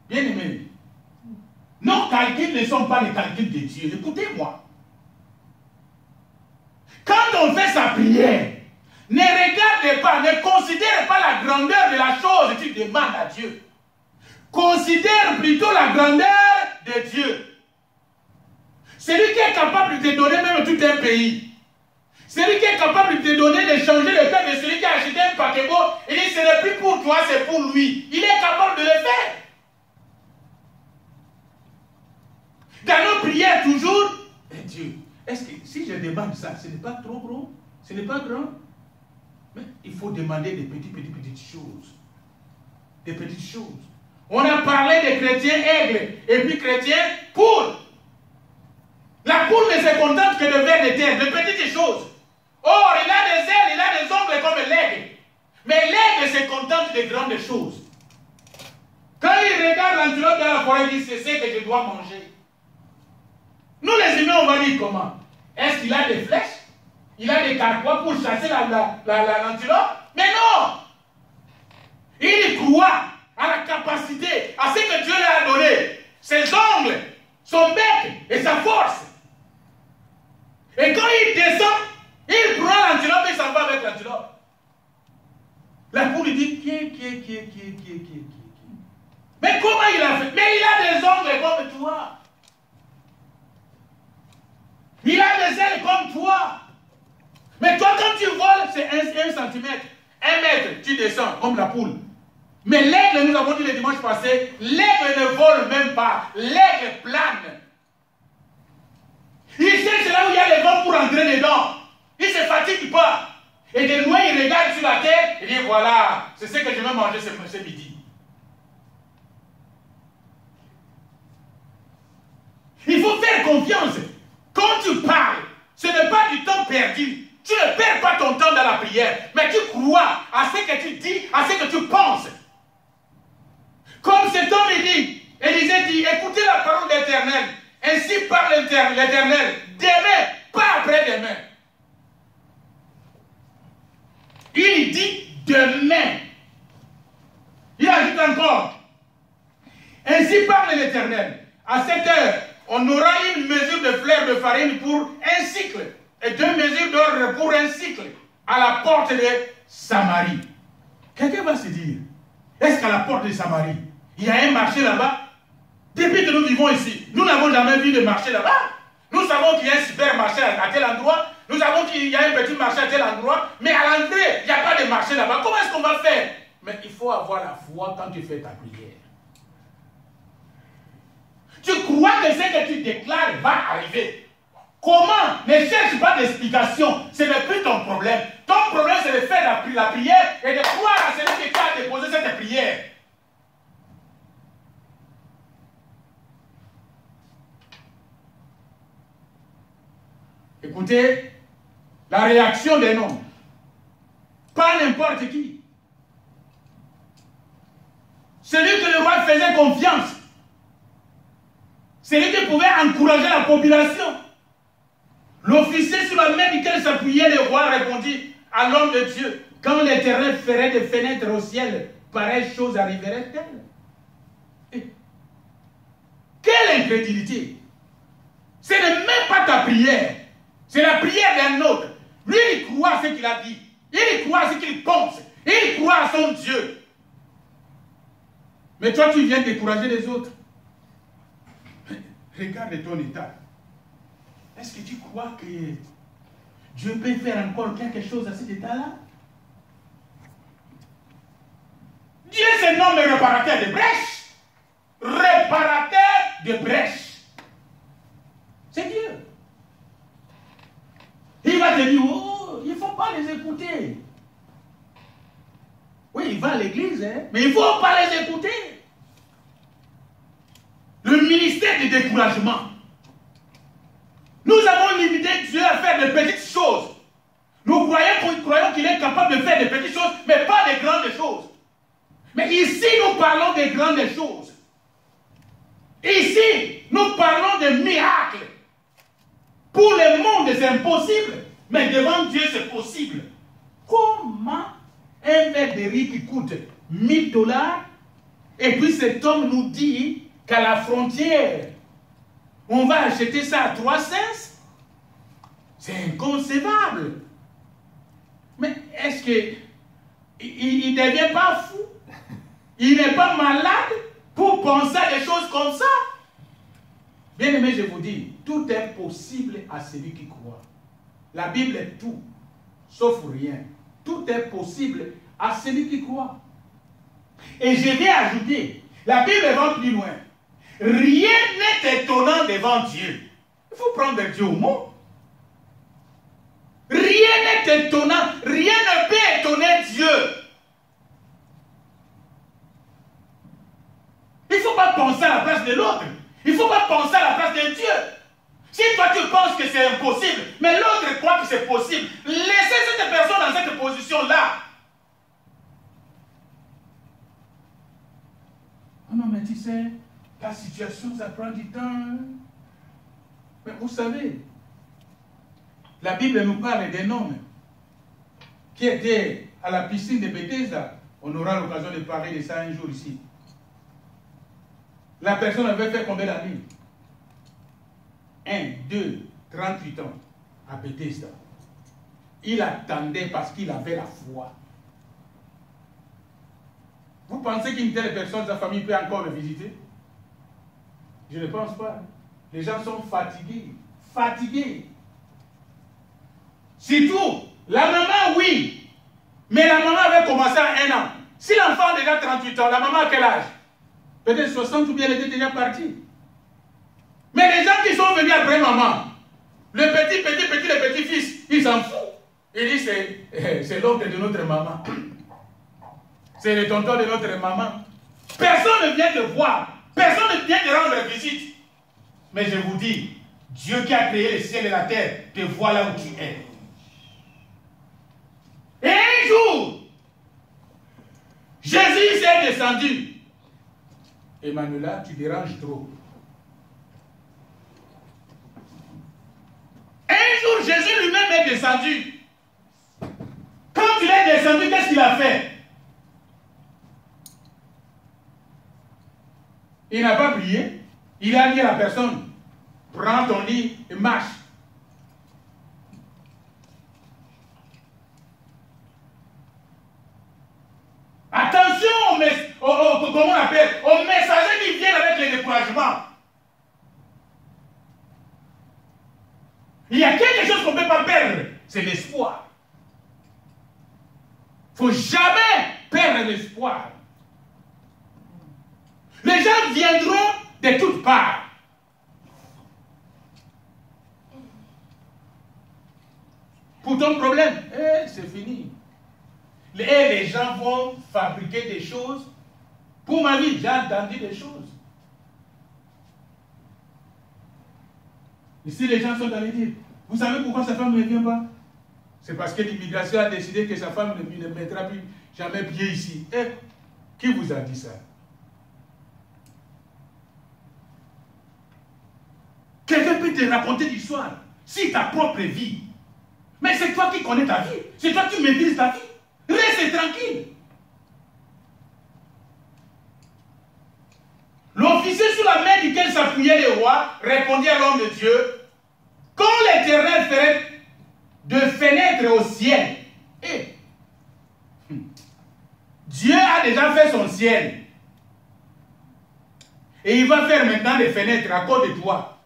Bien aimé, nos calculs ne sont pas les calculs de Dieu. Écoutez-moi. Quand on fait sa prière, ne regardez pas, ne considérez pas la grandeur de la chose que tu demandes à Dieu. Considère plutôt la grandeur de Dieu. Celui qui est capable de te donner même tout un pays. Celui qui est capable de te donner, de changer le cœur de celui qui a acheté un paquebot, il dit ce n'est plus pour toi, c'est pour lui. Il est capable de le faire. Dans nos prières toujours, Dieu, est-ce que si je demande ça, ce n'est pas trop gros? Ce n'est pas grand? Mais il faut demander des petites choses. Des petites choses. On a parlé des chrétiens aigles et puis chrétiens poules. La poule ne se contente que de vers de terre, de petites choses. Or, il a des ailes, il a des ongles comme l'aigle. Mais l'aigle se contente de grandes choses. Quand il regarde l'antilope dans la forêt, il dit c'est ce que je dois manger. Nous les humains, on va dire comment? Est-ce qu'il a des flèches? Il a des carquois pour chasser l'antilope? Mais non! Il croit à la capacité, à ce que Dieu lui a donné. Ses ongles, son bec et sa force. Et quand il descend, il prend l'antilope et s'en va avec l'antilope. La poule lui dit, qui. Mais comment il a fait? Mais il a des ongles comme toi. Il a des ailes comme toi. Mais toi, quand tu voles, c'est 1 centimètre. 1 mètre, tu descends comme la poule. Mais l'aigle, nous avons dit le dimanche passé, l'aigle ne vole même pas. L'aigle plane. Il cherche là où il y a les vents pour entrer dedans. Il ne se fatigue pas. Et de loin, il regarde sur la terre et dit, voilà, c'est ce que je vais manger ce midi. Il faut faire confiance. Quand tu parles, ce n'est pas du temps perdu. Tu ne perds pas ton temps dans la prière, mais tu crois à ce que tu dis, à ce que tu penses. Comme cet homme Élisée dit, écoutez la parole de l'Éternel. Ainsi parle l'Éternel. Demain, pas après-demain. Il dit demain. Il ajoute encore. Ainsi parle l'Éternel. À cette heure, on aura une mesure de fleur de farine pour un cycle et 2 mesures d'or pour un cycle à la porte de Samarie. Quelqu'un va se dire, est-ce qu'à la porte de Samarie, il y a un marché là-bas? Depuis que nous vivons ici, nous n'avons jamais vu de marché là-bas. Nous savons qu'il y a un supermarché à tel endroit, nous savons qu'il y a un petit marché à tel endroit, mais à l'entrée, il n'y a pas de marché là-bas. Comment est-ce qu'on va faire? Mais il faut avoir la foi quand tu fais ta prière. Tu crois que ce que tu déclares va arriver. Comment? Ne cherche pas d'explication. Ce n'est plus ton problème. Ton problème, c'est de faire la prière et de croire à celui qui t'a déposé cette prière. Écoutez, la réaction d'un homme. Pas n'importe qui. Celui que le roi faisait confiance. Celui qui pouvait encourager la population. L'officier sur la main duquel s'appuyait le roi répondit à l'homme de Dieu, quand l'Éternel ferait des fenêtres au ciel, pareille chose arriverait-elle? Quelle incrédulité! Ce n'est même pas ta prière, c'est la prière d'un autre. Lui, il croit à ce qu'il a dit, il croit à ce qu'il pense, il croit à son Dieu. Mais toi, tu viens décourager les autres. Regarde ton état. Est-ce que tu crois que Dieu peut faire encore quelque chose à cet état-là? Dieu se nomme réparateur de brèches. Réparateur de brèches. C'est Dieu. Il va te dire, oh, il ne faut pas les écouter. Oui, il va à l'église, hein, mais il ne faut pas les écouter. Le ministère du découragement. Nous avons limité Dieu à faire de petites choses. Nous croyons qu'il est capable de faire de petites choses, mais pas de grandes choses. Mais ici, nous parlons de grandes choses. Ici, nous parlons de miracles. Pour le monde, c'est impossible. Mais devant Dieu, c'est possible. Comment un verre de riz qui coûte $1000 et puis cet homme nous dit qu'à la frontière, on va acheter ça à 3 cents? C'est inconcevable. Mais est-ce qu'il ne devient pas fou? Il n'est pas malade pour penser à des choses comme ça? Bien aimé, je vous dis, tout est possible à celui qui croit. La Bible est tout, sauf rien. Tout est possible à celui qui croit. Et je vais ajouter, la Bible va plus loin. Rien n'est étonnant devant Dieu. Il faut prendre Dieu au mot. Rien n'est étonnant, rien ne peut étonner Dieu. Il ne faut pas penser à la place de l'autre. Il ne faut pas penser à la place de Dieu. Si toi tu penses que c'est impossible, mais l'autre croit que c'est possible, laissez cette personne dans cette position-là. Oh non, mais tu sais, la situation, ça prend du temps. Mais vous savez, la Bible nous parle d'un homme qui était à la piscine de Bethesda. On aura l'occasion de parler de ça un jour ici. La personne avait fait combien d'années? 1, 2, 38 ans à Bethesda. Il attendait parce qu'il avait la foi. Vous pensez qu'une telle personne, sa famille peut encore le visiter? Je ne pense pas. Les gens sont fatigués. Fatigués. Surtout, la maman, oui. Mais la maman avait commencé à 1 an. Si l'enfant a déjà 38 ans, la maman a quel âge? Peut-être 60 ou bien elle était déjà partie. Mais les gens qui sont venus après maman, le petit-fils, ils s'en foutent. Ils disent c'est l'oncle de notre maman. C'est le tonton de notre maman. Personne ne vient te voir. Personne ne vient te rendre visite. Mais je vous dis, Dieu qui a créé le ciel et la terre te voit là où tu es. Et un jour, Jésus s'est descendu. Emmanuela, tu déranges trop. Un jour, Jésus lui-même est descendu. Quand il est descendu, qu'est-ce qu'il a fait? Il n'a pas prié. Il a dit à la personne, prends ton lit et marche. Attention comment on appelle, aux messagers qui viennent avec les découragements. Il y a quelque chose qu'on ne peut pas perdre, c'est l'espoir. Il ne faut jamais perdre l'espoir. Les gens viendront de toutes parts. Pour ton problème, c'est fini. Les gens vont fabriquer des choses. Pour ma vie, j'ai entendu des choses. Ici, les gens sont allés dire, vous savez pourquoi sa femme ne vient pas? C'est parce que l'immigration a décidé que sa femme ne mettra plus jamais pied ici. Qui vous a dit ça? Quelqu'un peut te raconter l'histoire, si ta propre vie. Mais c'est toi qui connais ta vie. C'est toi qui maîtrises ta vie. Reste tranquille. L'officier sous la main duquel s'appuyait le roi répondit à l'homme de Dieu, quand l'Éternel ferait de fenêtres au ciel, Dieu a déjà fait son ciel. Et il va faire maintenant des fenêtres à cause de toi.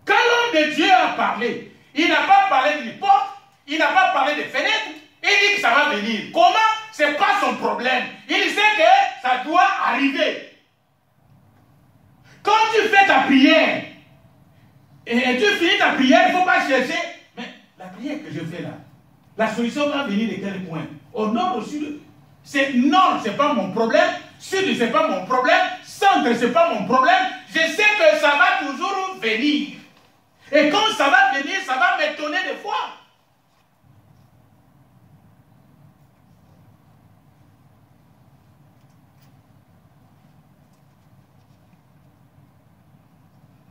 Quand l'homme de Dieu a parlé, il n'a pas parlé d'une porte, il n'a pas parlé de fenêtres, il dit que ça va venir. Comment? Ce n'est pas son problème. Il sait que ça doit arriver. Quand tu fais ta prière, et tu finis ta prière, il ne faut pas chercher, mais la prière que je fais là, la solution va venir de quel point? Au nord, au sud? Nord, ce n'est pas mon problème. Sud, ce n'est pas mon problème. Centre, ce n'est pas mon problème. Je sais que ça va toujours venir. Et quand ça va venir, ça va m'étonner des fois.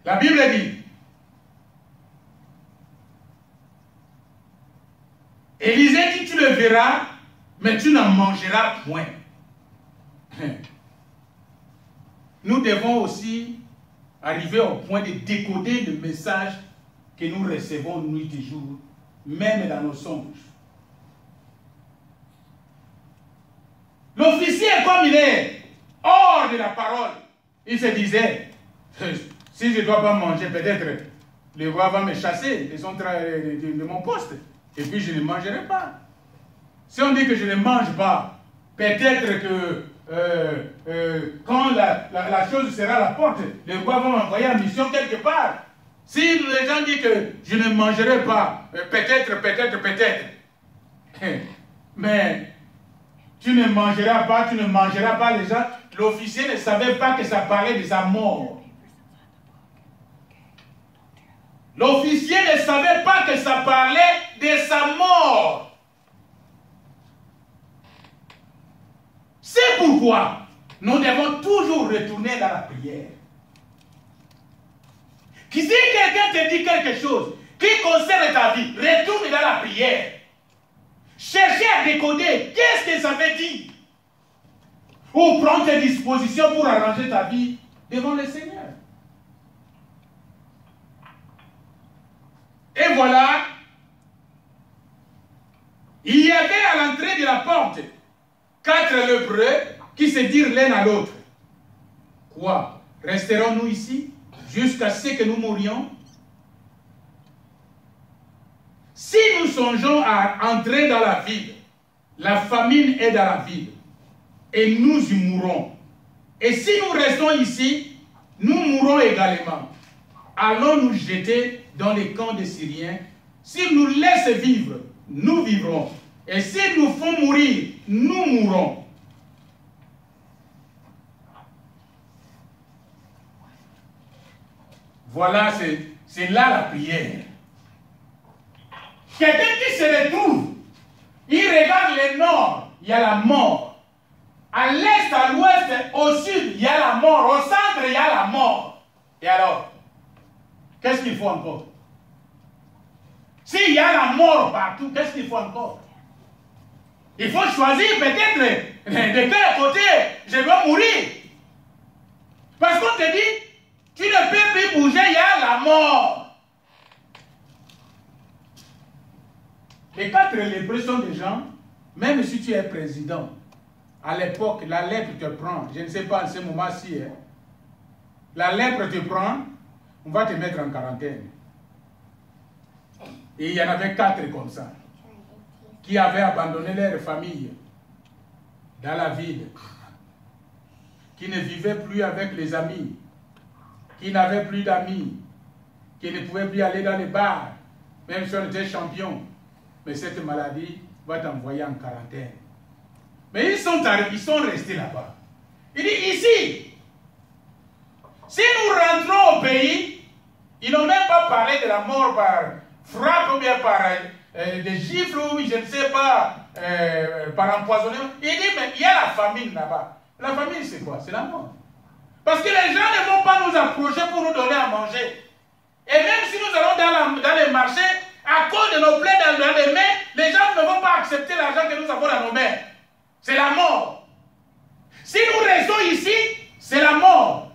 La Bible dit, Élisée dit, tu le verras, mais tu n'en mangeras point. Nous devons aussi arriver au point de décoder le message que nous recevons nuit et jour, même dans nos songes. L'officier, comme il est hors de la parole, il se disait, si je ne dois pas manger, peut-être le roi va me chasser de mon poste. Et puis je ne mangerai pas. Si on dit que je ne mange pas, peut-être que quand la chose sera à la porte, le roi va m'envoyer en mission quelque part. Si les gens disent que je ne mangerai pas, peut-être. Mais tu ne mangeras pas les gens. L'officier ne savait pas que ça parlait de sa mort. L'officier ne savait pas que ça parlait de sa mort. C'est pourquoi nous devons toujours retourner dans la prière. Si quelqu'un te dit quelque chose qui concerne ta vie, retourne dans la prière. Cherchez à décoder qu'est-ce que ça veut dire. ou prends tes dispositions pour arranger ta vie devant le Seigneur. Et voilà, il y avait à l'entrée de la porte 4 lépreux qui se dirent l'un à l'autre. Quoi? Resterons-nous ici jusqu'à ce que nous mourions? Si nous songeons à entrer dans la ville, la famine est dans la ville, et nous y mourrons. Et si nous restons ici, nous mourrons également. Allons nous jeter dans les camps des Syriens. S'ils nous laissent vivre, nous vivrons. Et s'ils nous font mourir, nous mourrons. Voilà, c'est là la prière. Quelqu'un qui se retrouve, il regarde le nord, il y a la mort. À l'est, à l'ouest, au sud, il y a la mort. Au centre, il y a la mort. Et alors, qu'est-ce qu'il faut encore? S'il y a la mort partout, qu'est-ce qu'il faut encore? Il faut choisir peut-être de quel côté je dois mourir. Parce qu'on te dit, tu ne peux plus bouger, il y a la mort. Les 4 lépreux sont des gens, même si tu es président, à l'époque, la lèpre te prend, je ne sais pas en ce moment-ci, hein, la lèpre te prend, on va te mettre en quarantaine. Et il y en avait 4 comme ça, qui avaient abandonné leur famille dans la ville, qui ne vivaient plus avec les amis, qui n'avaient plus d'amis, qui ne pouvaient plus aller dans les bars, même si on était champion. Mais cette maladie va t'envoyer en quarantaine. Mais ils sont restés là-bas. Il dit ici, si nous rentrons au pays, ils n'ont même pas parlé de la mort par frappe ou bien par des gifles ou je ne sais pas, par empoisonnement. Il dit, mais il y a la famine là-bas. La famine, c'est quoi? C'est la mort. Parce que les gens ne vont pas nous approcher pour nous donner à manger. Et même si nous allons dans les marchés, à cause de nos plaies dans les mains, les gens ne vont pas accepter l'argent que nous avons dans nos mains. C'est la mort. Si nous restons ici, c'est la mort.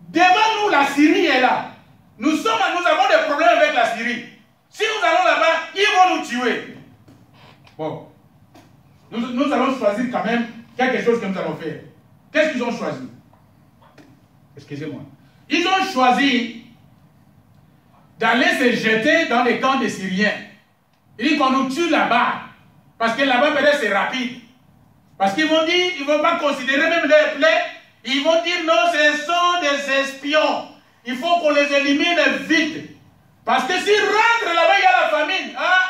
Devant nous, la Syrie est là. Nous avons des problèmes avec la Syrie. Si nous allons là-bas, ils vont nous tuer. Bon. Nous allons choisir quand même quelque chose que nous allons faire. Qu'est-ce qu'ils ont choisi? Excusez-moi. Ils ont choisi d'aller se jeter dans les camps des Syriens. Ils disent qu'on nous tue là-bas. Parce que là-bas, peut-être c'est rapide. Parce qu'ils vont dire, ils ne vont pas considérer même les plaies. Ils vont dire non, ce sont des espions. Il faut qu'on les élimine vite. Parce que s'ils rentrent là-bas, il y a la famine. Hein?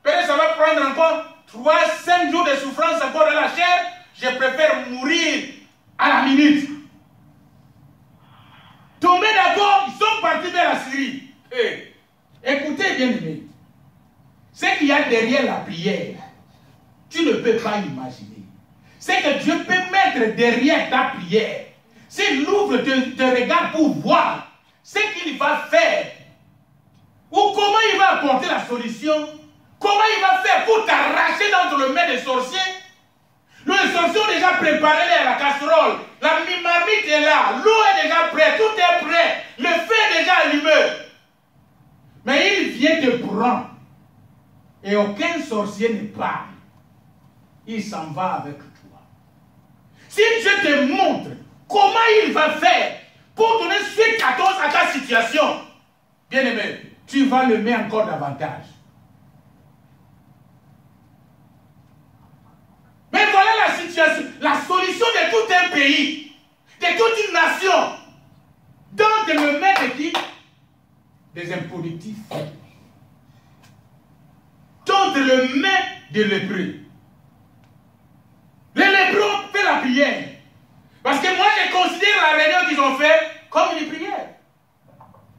Peut-être ça va prendre encore 3-5 jours de souffrance encore dans la chair. Je préfère mourir à la minute. Tombés d'accord, ils sont partis vers la Syrie. Hey, écoutez bien aimé, ce qu'il y a derrière la prière, tu ne peux pas imaginer. C'est que Dieu peut mettre derrière ta prière. S'il ouvre tes regards pour voir ce qu'il va faire, ou comment il va apporter la solution, comment il va faire pour t'arracher dans le main des sorciers. Les sorciers ont déjà préparé la casserole, la marmite est là, l'eau est déjà prête, tout est prêt, le feu est déjà allumé. Mais il vient te prendre. Et aucun sorcier ne parle. Il s'en va avec toi. Si Dieu te montre comment il va faire pour donner suite à ta situation, bien aimé, tu vas le mettre encore davantage. Mais voilà la situation, la solution de tout un pays, de toute une nation, dans le maître qui des improductifs, dans le main des lépreux. Les lépreux ont fait la prière. Parce que moi, je considère la réunion qu'ils ont fait comme une prière.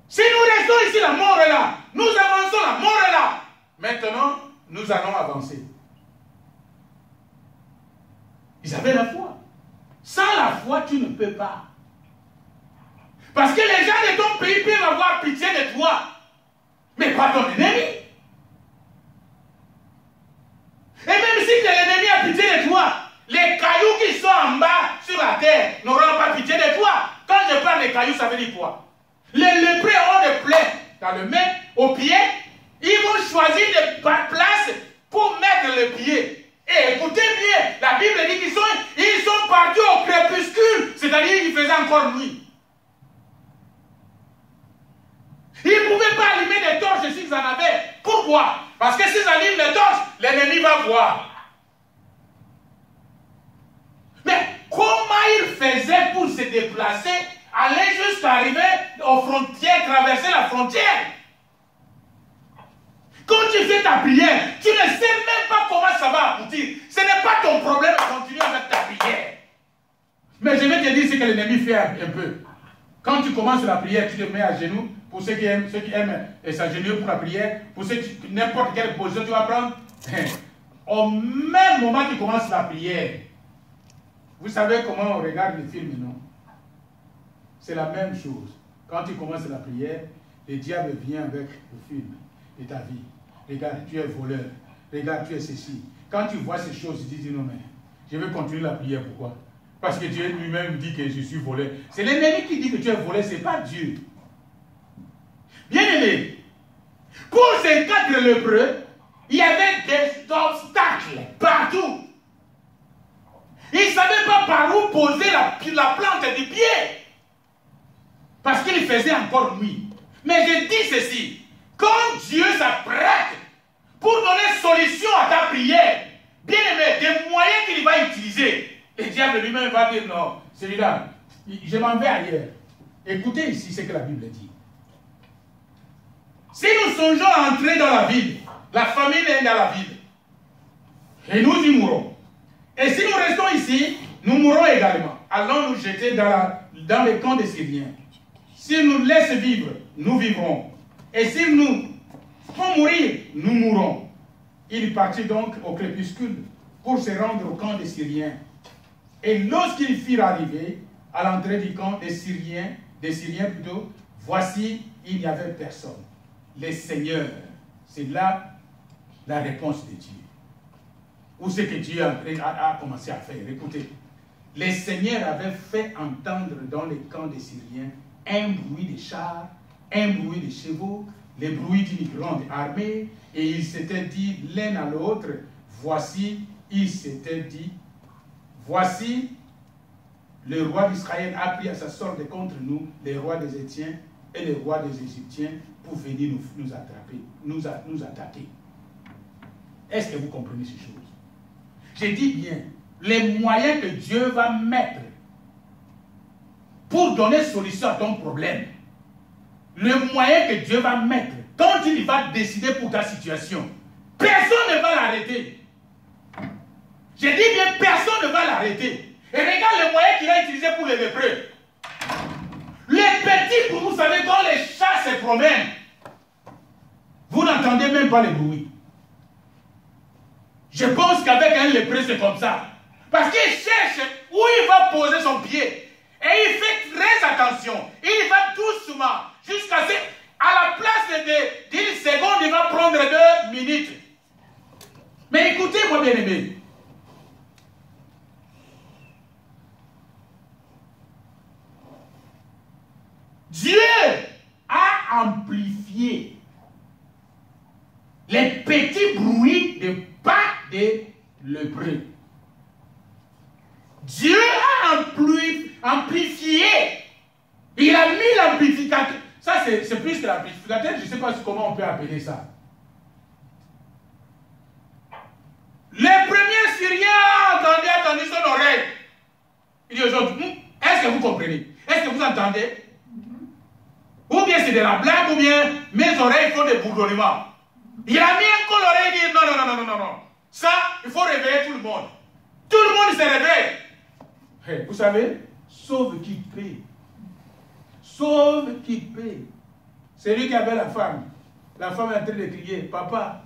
Si nous restons ici, la mort est là. Nous avançons, la mort est là. Maintenant, nous allons avancer. Ils avaient la foi. Sans la foi, tu ne peux pas. Parce que les gens de ton pays peuvent avoir pitié de toi, mais pas ton ennemi. Et même si l'ennemi a pitié de toi, les cailloux qui sont en bas sur la terre n'auront pas pitié de toi. Quand je parle des cailloux, ça veut dire quoi? Les lépreux ont des plaies dans le main, aux pieds. Ils vont choisir des places pour mettre le pied. Et écoutez bien, la Bible dit qu'ils sont partis au crépuscule, c'est-à-dire qu'il faisait encore nuit. Ils ne pouvaient pas allumer des torches s'ils en avaient. Pourquoi? Parce que s'ils allument les torches, l'ennemi va voir. Mais comment ils faisaient pour se déplacer, aller jusqu'à arriver aux frontières, traverser la frontière? Quand tu fais ta prière, tu ne sais même pas comment ça va aboutir. Ce n'est pas ton problème de continuer avec ta prière. Mais je vais te dire ce que l'ennemi fait un peu. Quand tu commences la prière, tu te mets à genoux. Pour ceux qui aiment s'agenouiller pour la prière, pour ceux qui, n'importe quelle position tu vas prendre. Au même moment que tu commences la prière, vous savez comment on regarde les films, non? C'est la même chose. Quand tu commences la prière, le diable vient avec le film de ta vie. Regarde, tu es voleur. Regarde, tu es ceci. Quand tu vois ces choses, tu dis non, mais je vais continuer la prière. Pourquoi? Parce que Dieu lui-même dit que je suis voleur. C'est l'ennemi qui dit que tu es voleur, ce n'est pas Dieu. Bien aimé, pour ces 4 lépreux, il y avait des obstacles partout. Ils ne savaient pas par où poser la plante du pied. Parce qu'il faisait encore nuit. Mais je dis ceci, quand Dieu s'apprête pour donner solution à ta prière, bien aimé, des moyens qu'il va utiliser, le diable lui-même va dire non, celui-là, je m'en vais ailleurs. Écoutez ici ce que la Bible dit. Si nous songeons à entrer dans la ville, la famine est dans la ville, et nous y mourrons. Et si nous restons ici, nous mourrons également. Allons nous jeter dans les camps des Syriens. S'ils nous laissent vivre, nous vivrons. Et s'ils nous font mourir, nous mourrons. Il partit donc au crépuscule pour se rendre au camp des Syriens. Et lorsqu'ils firent arriver à l'entrée du camp des Syriens plutôt, voici, il n'y avait personne. Les seigneurs, c'est là la réponse de Dieu. Ou ce que Dieu a commencé à faire. Écoutez, les seigneurs avaient fait entendre dans les camps des Syriens un bruit de chars, un bruit de chevaux, les bruits d'une grande armée, et ils s'étaient dit l'un à l'autre, voici, le roi d'Israël a pris à sa sorte contre nous, les rois des Étiens et les rois des Égyptiens, pour venir nous attraper, nous attaquer. Est-ce que vous comprenez ces choses? J'ai dit bien, les moyens que Dieu va mettre pour donner solution à ton problème, le moyen que Dieu va mettre, quand il va décider pour ta situation, personne ne va l'arrêter. J'ai dit bien, personne ne va l'arrêter. Et regarde le moyen qu'il a utilisé pour les lépreux. Les petits, vous savez, quand les chats se promènent, vous n'entendez même pas le bruit. Je pense qu'avec un lépreux, c'est comme ça. Parce qu'il cherche où il va poser son pied. Et il fait très attention. Il va doucement jusqu'à ce... À la place d'une seconde, il va prendre 2 minutes. Mais écoutez-moi, bien aimé. Dieu a amplifié les petits bruits de pas des lépreux. Dieu a amplifié. Il a mis l'amplificateur. Ça, c'est plus que l'amplificateur. Je ne sais pas comment on peut appeler ça. Les premiers Syriens ont entendu son oreille. Il dit aujourd'hui, est-ce que vous comprenez? Est-ce que vous entendez? Ou bien c'est de la blague, ou bien mes oreilles font des bourdonnements. Il a mis encore l'oreille et dit non. Ça, il faut réveiller tout le monde. Tout le monde se réveille. Hey, vous savez, sauve qui paie. Sauve qui paie. C'est lui qui avait la femme. La femme est en train de crier, papa,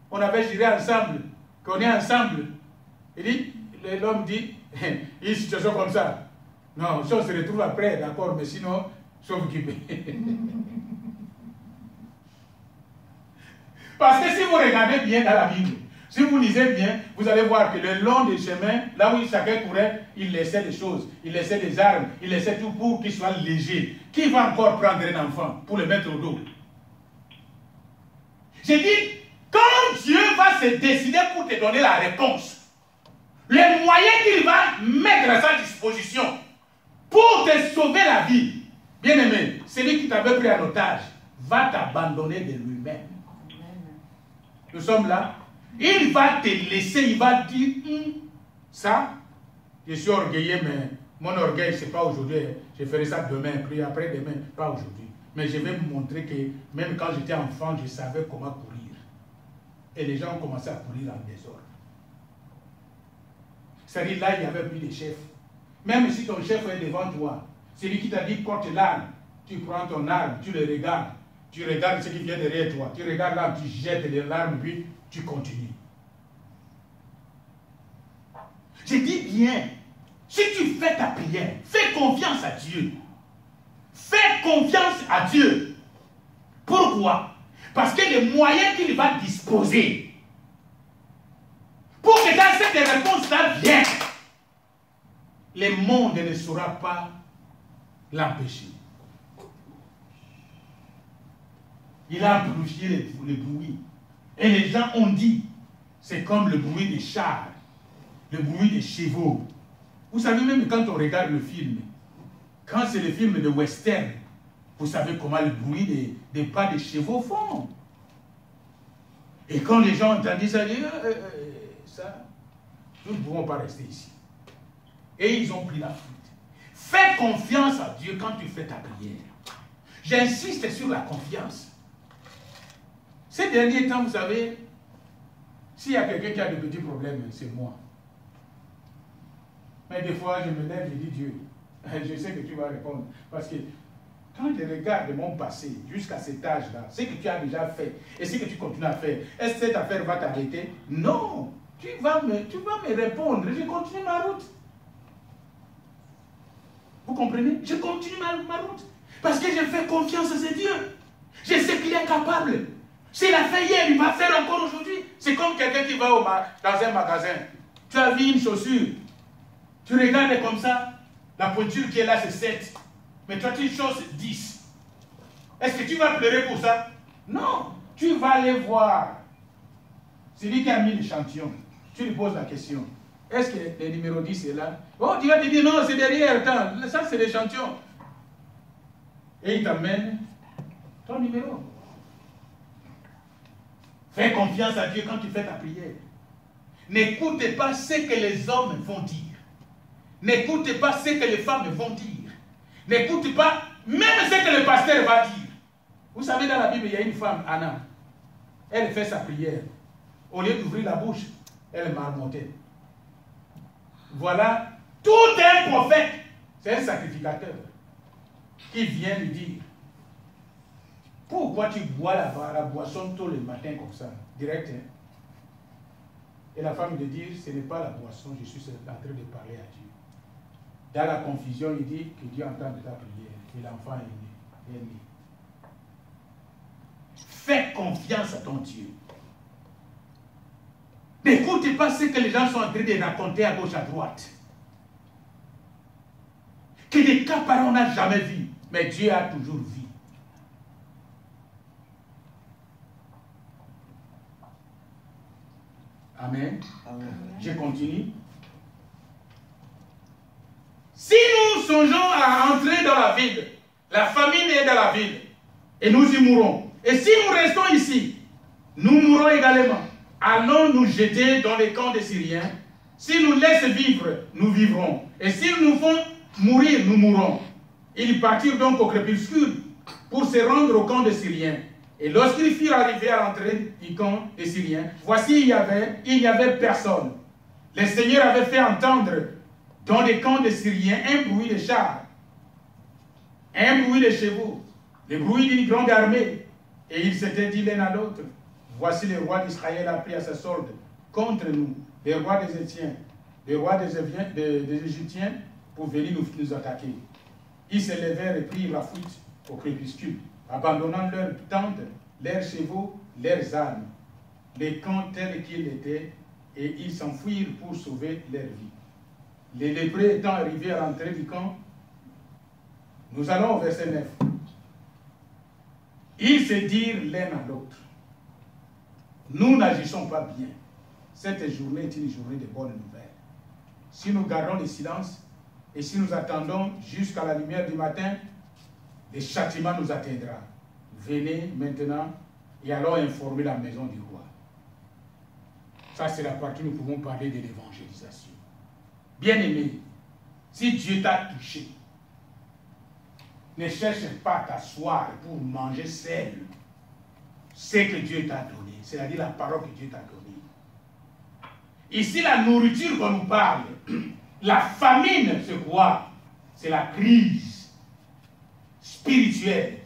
on avait juré ensemble, qu'on est ensemble. Il dit, l'homme dit, une situation comme ça. Non, si on se retrouve après, d'accord, mais sinon, sauve qui paie. Parce que si vous regardez bien dans la Bible, Si vous lisez bien, vous allez voir que le long des chemins, là où chacun courait, il laissait des choses, il laissait des armes, il laissait tout pour qu'il soit léger. Qui va encore prendre un enfant pour le mettre au dos? J'ai dit, quand Dieu va se décider pour te donner la réponse, les moyens qu'il va mettre à sa disposition pour te sauver la vie, bien aimé, celui qui t'avait pris en otage va t'abandonner de lui-même. Nous sommes là. Il va te laisser, il va dire, ça, je suis orgueilleux, mais mon orgueil, ce n'est pas aujourd'hui. Je ferai ça demain, puis après-demain, pas aujourd'hui. Mais je vais vous montrer que même quand j'étais enfant, je savais comment courir. Et les gens ont commencé à courir en désordre. C'est-à-dire là, il n'y avait plus de chef. Même si ton chef est devant toi, c'est lui qui t'a dit porte l'arme. Tu prends ton arme, tu le regardes. Tu regardes ce qui vient derrière toi. Tu regardes l'arme, tu jettes l'arme, puis tu continues. Je dis bien, si tu fais ta prière, fais confiance à Dieu. Fais confiance à Dieu. Pourquoi? Parce que les moyens qu'il va disposer pour que dans cette réponse-là vienne, le monde ne saura pas l'empêcher. Il a amplifié le bruit. Et les gens ont dit, c'est comme le bruit des chars, le bruit des chevaux. Vous savez, même quand on regarde le film, quand c'est le film de western, vous savez comment le bruit des pas des chevaux font. Et quand les gens entendent ça, ils disent, ça, nous ne pouvons pas rester ici. Et ils ont pris la fuite. Fais confiance à Dieu quand tu fais ta prière. J'insiste sur la confiance. Ces derniers temps, vous savez, s'il y a quelqu'un qui a de petits problèmes, c'est moi. Mais des fois, je me lève et je dis, Dieu, je sais que tu vas répondre. Parce que quand je regarde mon passé jusqu'à cet âge-là, ce que tu as déjà fait et ce que tu continues à faire, est-ce que cette affaire va t'arrêter? Non, tu vas me répondre. Je continue ma route. Vous comprenez? Je continue ma route. Parce que je fais confiance à ce Dieu. Je sais qu'il est capable. S'il a fait hier, il va faire encore aujourd'hui. C'est comme quelqu'un qui va dans un magasin. Tu as vu une chaussure. Tu regardes comme ça. La pointure qui est là, c'est 7. Mais toi, tu choses 10. Est-ce que tu vas pleurer pour ça? Non. Tu vas aller voir. C'est lui qui a mis l'échantillon. Tu lui poses la question. Est-ce que le numéro 10 est là? Oh, tu vas te dire, non, c'est derrière. Attends, ça, c'est l'échantillon. Et il t'amène ton numéro. Fais confiance à Dieu quand tu fais ta prière. N'écoutez pas ce que les hommes vont dire. N'écoutez pas ce que les femmes vont dire. N'écoutez pas même ce que le pasteur va dire. Vous savez, dans la Bible, il y a une femme, Anna. Elle fait sa prière. Au lieu d'ouvrir la bouche, elle marmottait. Voilà, tout un prophète, c'est un sacrificateur qui vient lui dire, pourquoi tu bois la boisson tôt le matin comme ça, direct, hein? Et la femme lui dit, ce n'est pas la boisson, je suis en train de parler à Dieu. Dans la confusion, il dit que Dieu entend ta prière et l'enfant est né. Fais confiance à ton Dieu. N'écoutez pas ce que les gens sont en train de raconter à gauche, à droite. Que des cas pareils on n'a jamais vu, mais Dieu a toujours vu. Amen. Amen. Je continue. Si nous songeons à entrer dans la ville, la famine est dans la ville, et nous y mourrons. Et si nous restons ici, nous mourrons également. Allons nous jeter dans les camps des Syriens. S'ils nous laissent vivre, nous vivrons. Et s'ils nous font mourir, nous mourrons. Ils partirent donc au crépuscule pour se rendre au camp des Syriens. Et lorsqu'ils furent arrivés à l'entrée du camp des Syriens, voici, il n'y avait personne. Le Seigneur avait fait entendre dans les camps des Syriens un bruit de chars, un bruit de chevaux, le bruit d'une grande armée. Et ils s'étaient dit l'un à l'autre, voici le roi d'Israël a pris à sa solde contre nous, les rois des Étiens, les rois des Égyptiens, pour venir nous attaquer. Ils se levèrent et prirent la fuite au crépuscule, abandonnant leurs tentes, leurs chevaux, leurs armes. les camps tels qu'ils étaient et ils s'enfuirent pour sauver leur vie. Les lépreux étant arrivés à l'entrée du camp, nous allons au verset 9. Ils se dirent l'un à l'autre, nous n'agissons pas bien. Cette journée est une journée de bonnes nouvelles. Si nous gardons le silence et si nous attendons jusqu'à la lumière du matin, le châtiment nous atteindra. Venez maintenant et allons informer la maison du roi. Ça, c'est la partie où nous pouvons parler de l'évangélisation. Bien-aimé, si Dieu t'a touché, ne cherche pas à t'asseoir pour manger seul ce que Dieu t'a donné, c'est-à-dire la parole que Dieu t'a donnée. Ici, la nourriture qu'on nous parle, la famine, c'est quoi? C'est la crise spirituelle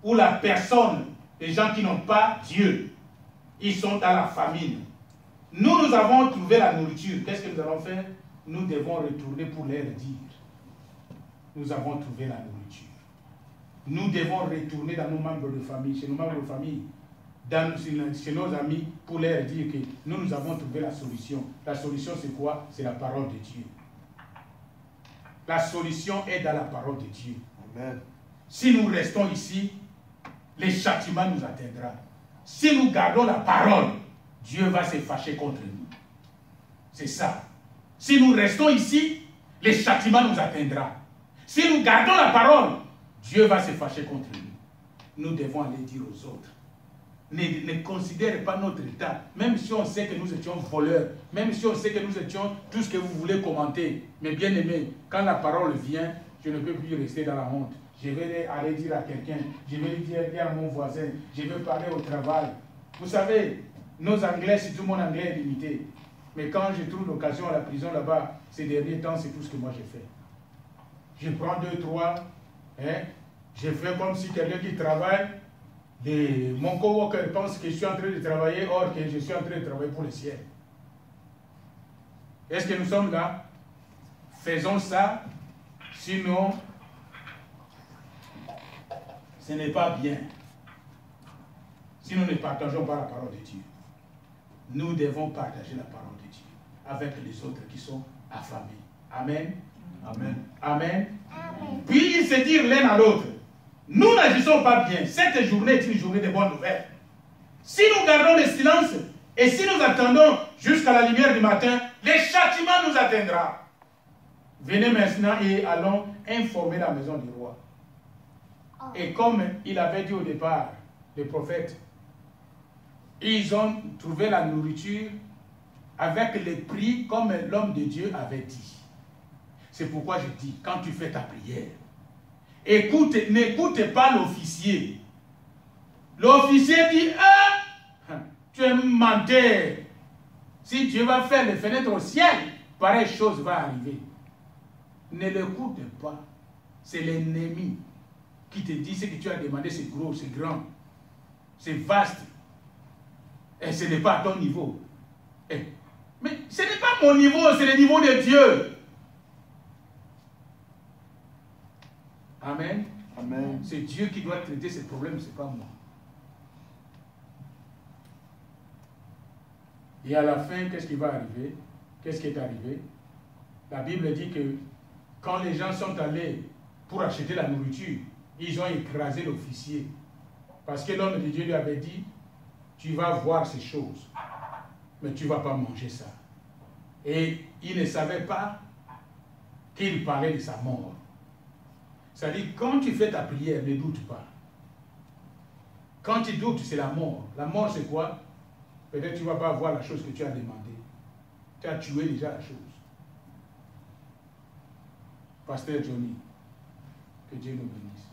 où la personne, les gens qui n'ont pas Dieu, ils sont dans la famine. Nous avons trouvé la nourriture. Qu'est-ce que nous allons faire? Nous devons retourner pour leur dire. Nous avons trouvé la nourriture. Nous devons retourner dans nos membres de famille, chez nos membres de famille, chez nos amis, pour leur dire que nous avons trouvé la solution. La solution, c'est quoi? C'est la parole de Dieu. La solution est dans la parole de Dieu. Amen. Si nous restons ici, le châtiment nous atteindra. Si nous gardons la parole, Dieu va se fâcher contre nous. C'est ça. Si nous restons ici, le châtiment nous atteindra. Si nous gardons la parole, Dieu va se fâcher contre nous. Nous devons aller dire aux autres. Ne considérez pas notre état, même si on sait que nous étions voleurs, même si on sait que nous étions tout ce que vous voulez commenter. Mais bien aimé, quand la parole vient, je ne peux plus rester dans la honte. Je vais aller dire à quelqu'un, je vais dire à mon voisin, je vais parler au travail. Vous savez, nos Anglais, si tout mon anglais est limité. Mais quand je trouve l'occasion à la prison là-bas, ces derniers temps, c'est tout ce que moi j'ai fait. Je prends 2, 3, je fais comme si quelqu'un qui travaille, mon coworker pense que je suis en train de travailler, or que je suis en train de travailler pour le ciel. Est-ce que nous sommes là? Faisons ça, sinon, ce n'est pas bien. Si nous ne partageons pas la parole de Dieu, nous devons partager la parole de Dieu avec les autres qui sont affamés. Amen. Amen. Amen. Amen. Puis ils se dirent l'un à l'autre, nous n'agissons pas bien. Cette journée est une journée de bonnes nouvelles. Si nous gardons le silence et si nous attendons jusqu'à la lumière du matin, le châtiment nous atteindra. Venez maintenant et allons informer la maison du roi. Et comme il avait dit au départ, le prophète, ils ont trouvé la nourriture avec les prix comme l'homme de Dieu avait dit. C'est pourquoi je dis, quand tu fais ta prière, n'écoute pas l'officier. L'officier dit, ah, tu es menteur. Si Dieu va faire les fenêtres au ciel, pareille chose va arriver. Ne l'écoute pas. C'est l'ennemi qui te dit ce que tu as demandé, c'est gros, c'est grand, c'est vaste. Et ce n'est pas à ton niveau. Mais ce n'est pas mon niveau, c'est le niveau de Dieu. Amen. Amen. C'est Dieu qui doit traiter ces problèmes, ce n'est pas moi. Et à la fin, qu'est-ce qui va arriver? Qu'est-ce qui est arrivé? La Bible dit que quand les gens sont allés pour acheter la nourriture, ils ont écrasé l'officier. Parce que l'homme de Dieu lui avait dit, tu vas voir ces choses, mais tu ne vas pas manger ça. Et il ne savait pas qu'il parlait de sa mort. C'est-à-dire, quand tu fais ta prière, ne doute pas. Quand tu doutes, c'est la mort. La mort, c'est quoi? Peut-être que tu ne vas pas avoir la chose que tu as demandé. Tu as tué déjà la chose. Pasteur Johnny, que Dieu nous bénisse.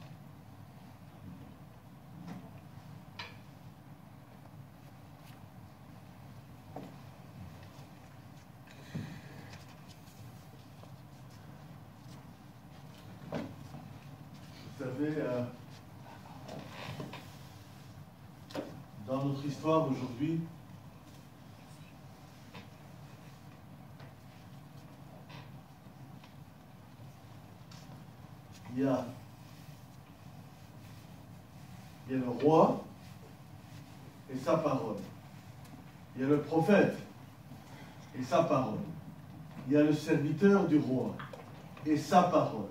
Vous savez, dans notre histoire aujourd'hui, il y a le roi et sa parole. Il y a le prophète et sa parole. Il y a le serviteur du roi et sa parole.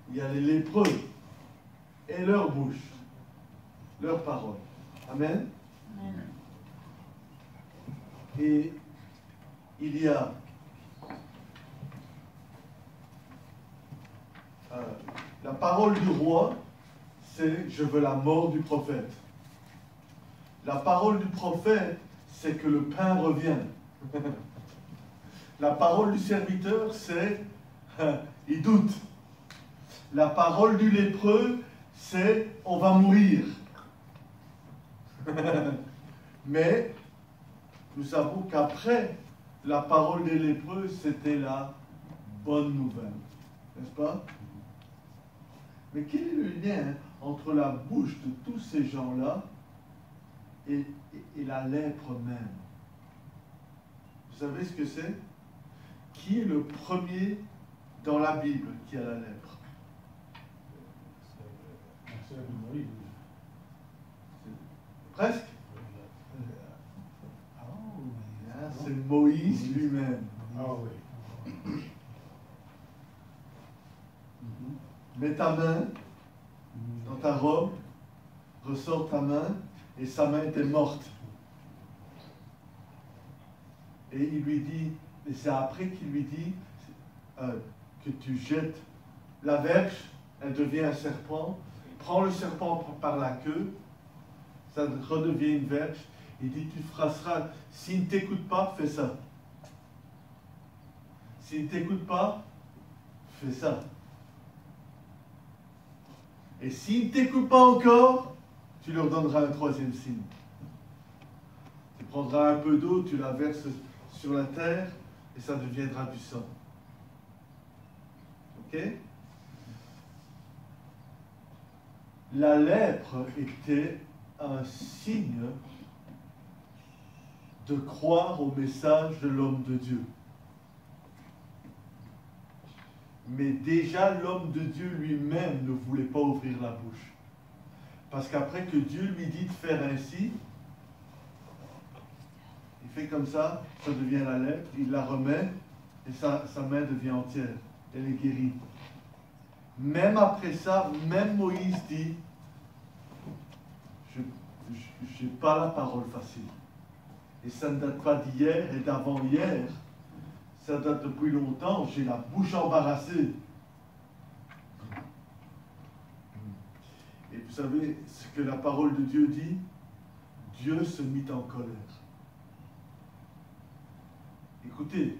Il y a les lépreux et leur bouche, leur parole. Amen. Amen. Et il y a la parole du roi, c'est « je veux la mort du prophète ». La parole du prophète, c'est que le pain revienne. La parole du serviteur, c'est il doute. La parole du lépreux, c'est on va mourir. Mais nous savons qu'après la parole des lépreux, c'était la bonne nouvelle. N'est-ce pas? Mais quel est le lien entre la bouche de tous ces gens-là et la lèpre même? Vous savez ce que c'est? Qui est le premier dans la Bible qui a la lèpre? Presque. C'est Moïse lui-même. Ah oui. Mets ta main dans ta robe, ressors ta main, et sa main était morte. Et il lui dit, et c'est après qu'il lui dit que tu jettes la verge, elle devient un serpent, prends le serpent par la queue, ça redevient une verge. Il dit, tu frapperas, s'il ne t'écoute pas, fais ça. S'il ne t'écoute pas, fais ça. Et s'il ne t'écoute pas encore, tu leur donneras un troisième signe. Tu prendras un peu d'eau, tu la verses sur la terre, et ça deviendra du sang. Ok? La lèpre était un signe de croire au message de l'homme de Dieu. Mais déjà, l'homme de Dieu lui-même ne voulait pas ouvrir la bouche. Parce qu'après que Dieu lui dit de faire ainsi, il fait comme ça devient la lèpre, il la remet, et sa main devient entière. Elle est guérie. Même après ça, même Moïse dit, je n'ai pas la parole facile. Et ça ne date pas d'hier et d'avant-hier. Ça date depuis longtemps. J'ai la bouche embarrassée. Et vous savez ce que la parole de Dieu dit? Dieu se mit en colère. Écoutez,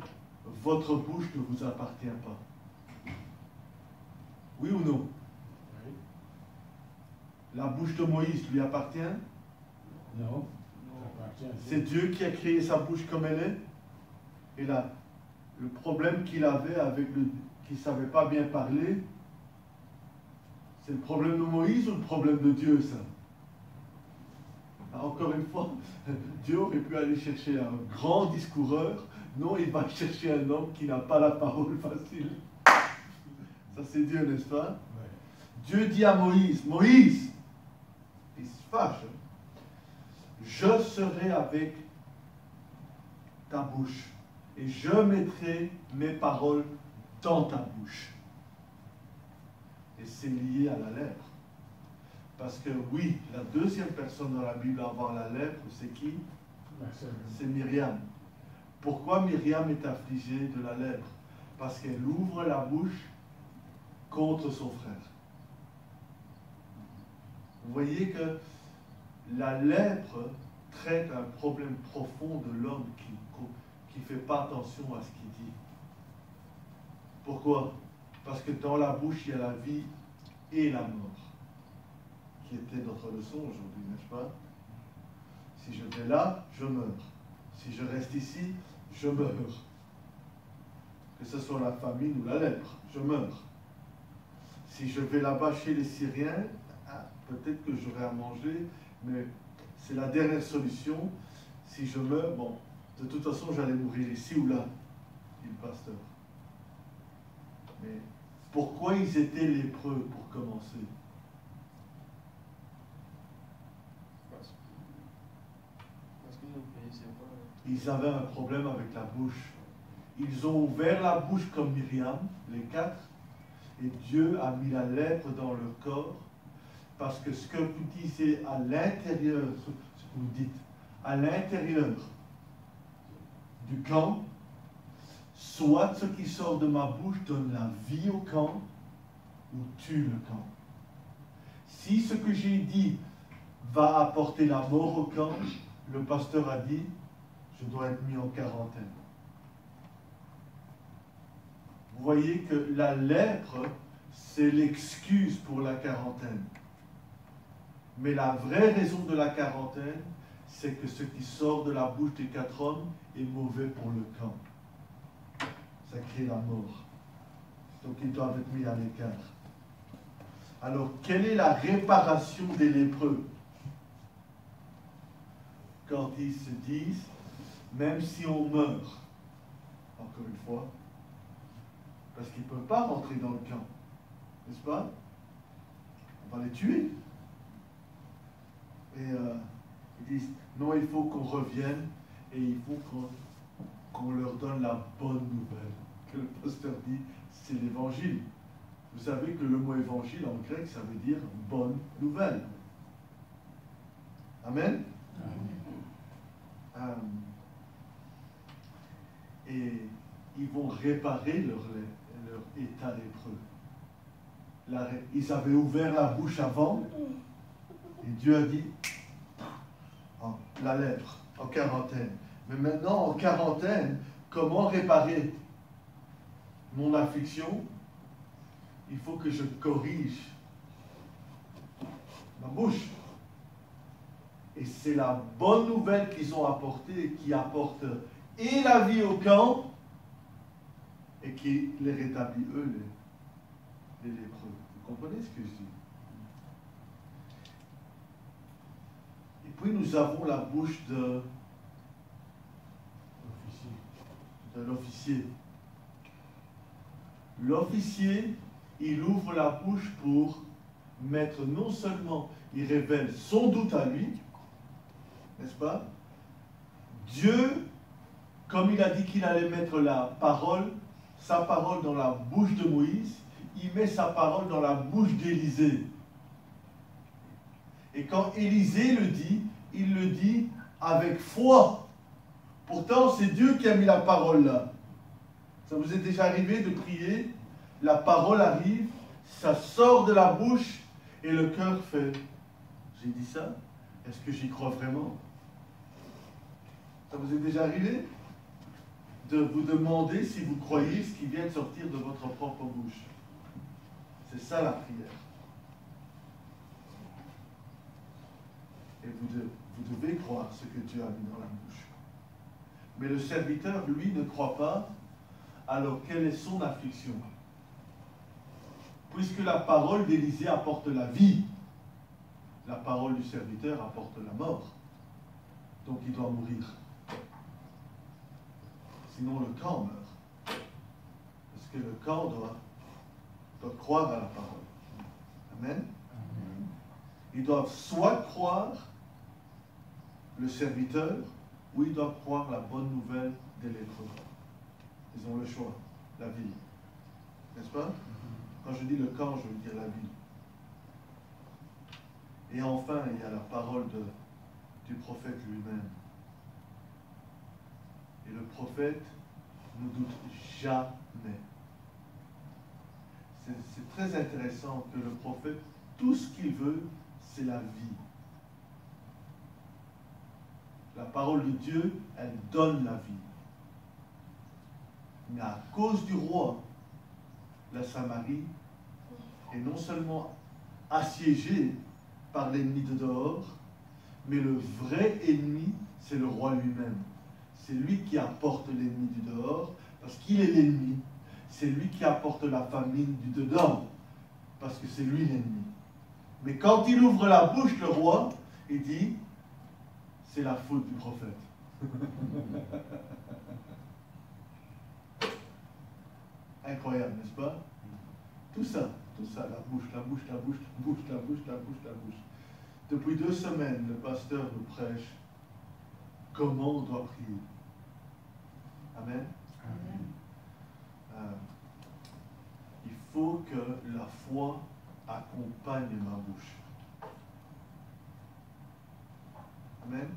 votre bouche ne vous appartient pas. Oui ou non? La bouche de Moïse lui appartient? Non. C'est Dieu qui a créé sa bouche comme elle est. Et là, le problème qu'il avait avec qu'il ne savait pas bien parler, c'est le problème de Moïse ou le problème de Dieu, ça? Encore une fois, Dieu aurait pu aller chercher un grand discoureur. Non, il va chercher un homme qui n'a pas la parole facile. Ça, c'est Dieu, n'est-ce pas? Ouais. Dieu dit à Moïse, Moïse, il se fâche, je serai avec ta bouche et je mettrai mes paroles dans ta bouche. Et c'est lié à la lèpre. Parce que oui, la deuxième personne dans la Bible à avoir la lèpre, c'est qui? C'est Myriam. Pourquoi Myriam est affligée de la lèpre? Parce qu'elle ouvre la bouche contre son frère. Vous voyez que la lèpre traite un problème profond de l'homme qui ne fait pas attention à ce qu'il dit. Pourquoi? Parce que dans la bouche, il y a la vie et la mort, qui était notre leçon aujourd'hui, n'est-ce pas? Si je vais là, je meurs. Si je reste ici, je meurs. Que ce soit la famine ou la lèpre, je meurs. Si je vais là-bas chez les Syriens, peut-être que j'aurai à manger, mais c'est la dernière solution. Si je meurs, bon, de toute façon, j'allais mourir ici ou là, dit le pasteur. Mais pourquoi ils étaient lépreux pour commencer? Parce qu'ils ont payé Ils avaient un problème avec la bouche. Ils ont ouvert la bouche comme Myriam, les 4, et Dieu a mis la lèpre dans leur corps, parce que ce que vous disiez à l'intérieur, ce que vous dites, à l'intérieur du camp, soit ce qui sort de ma bouche donne la vie au camp, ou tue le camp. Si ce que j'ai dit va apporter la mort au camp, le pasteur a dit, je dois être mis en quarantaine. Vous voyez que la lèpre, c'est l'excuse pour la quarantaine. Mais la vraie raison de la quarantaine, c'est que ce qui sort de la bouche des 4 hommes est mauvais pour le camp. Ça crée la mort. Donc ils doivent être mis à l'écart. Alors, quelle est la réparation des lépreux? Quand ils se disent, même si on meurt, encore une fois, parce qu'ils ne peuvent pas rentrer dans le camp, n'est-ce pas? On va les tuer. Et ils disent, non, il faut qu'on revienne et il faut qu'on leur donne la bonne nouvelle. Que le pasteur dit, c'est l'évangile. Vous savez que le mot évangile en grec, ça veut dire bonne nouvelle. Amen? Et ils vont réparer leur état lépreux. Ils avaient ouvert la bouche avant, et Dieu a dit, oh, la lèpre, en quarantaine. Mais maintenant, en quarantaine, comment réparer mon affliction? Il faut que je corrige ma bouche. Et c'est la bonne nouvelle qu'ils ont apportée, qui apporte et la vie au camp, et qui les rétablit, eux, les lépreux. Vous comprenez ce que je dis? Et puis nous avons la bouche de l'officier. L'officier, il ouvre la bouche pour mettre, non seulement il révèle son doute à lui, n'est-ce pas? Dieu, comme il a dit qu'il allait mettre sa parole dans la bouche de Moïse, il met sa parole dans la bouche d'Élisée. Et quand Élisée le dit, il le dit avec foi. Pourtant, c'est Dieu qui a mis la parole là. Ça vous est déjà arrivé de prier, la parole arrive, ça sort de la bouche, et le cœur fait, j'ai dit ça? Est-ce que j'y crois vraiment? Ça vous est déjà arrivé de vous demander si vous croyez ce qui vient de sortir de votre propre bouche? C'est ça la prière. Et vous devez croire ce que Dieu a mis dans la bouche. Mais le serviteur, lui, ne croit pas. Alors, quelle est son affliction? Puisque la parole d'Élisée apporte la vie, la parole du serviteur apporte la mort. Donc, il doit mourir. Sinon, le camp meurt. Parce que le camp doit croire à la parole. Amen. Ils doivent soit croire le serviteur, ou ils doivent croire la bonne nouvelle des lépreux. Ils ont le choix, la vie. N'est-ce pas? Quand je dis le camp, je veux dire la vie. Et enfin, il y a la parole du prophète lui-même. Et le prophète ne doute jamais. C'est très intéressant que le prophète, tout ce qu'il veut, c'est la vie. La parole de Dieu, elle donne la vie. Mais à cause du roi, la Samarie est non seulement assiégée par l'ennemi de dehors, mais le vrai ennemi, c'est le roi lui-même. C'est lui qui apporte l'ennemi du dehors, parce qu'il est l'ennemi. C'est lui qui apporte la famine du dedans, parce que c'est lui l'ennemi. Mais quand il ouvre la bouche, le roi, il dit, c'est la faute du prophète. Incroyable, n'est-ce pas? Tout ça, la bouche, la bouche, la bouche, la bouche, la bouche, la bouche, la bouche. Depuis 2 semaines, le pasteur nous prêche comment on doit prier. Amen. Il faut que la foi accompagne ma bouche. Amen.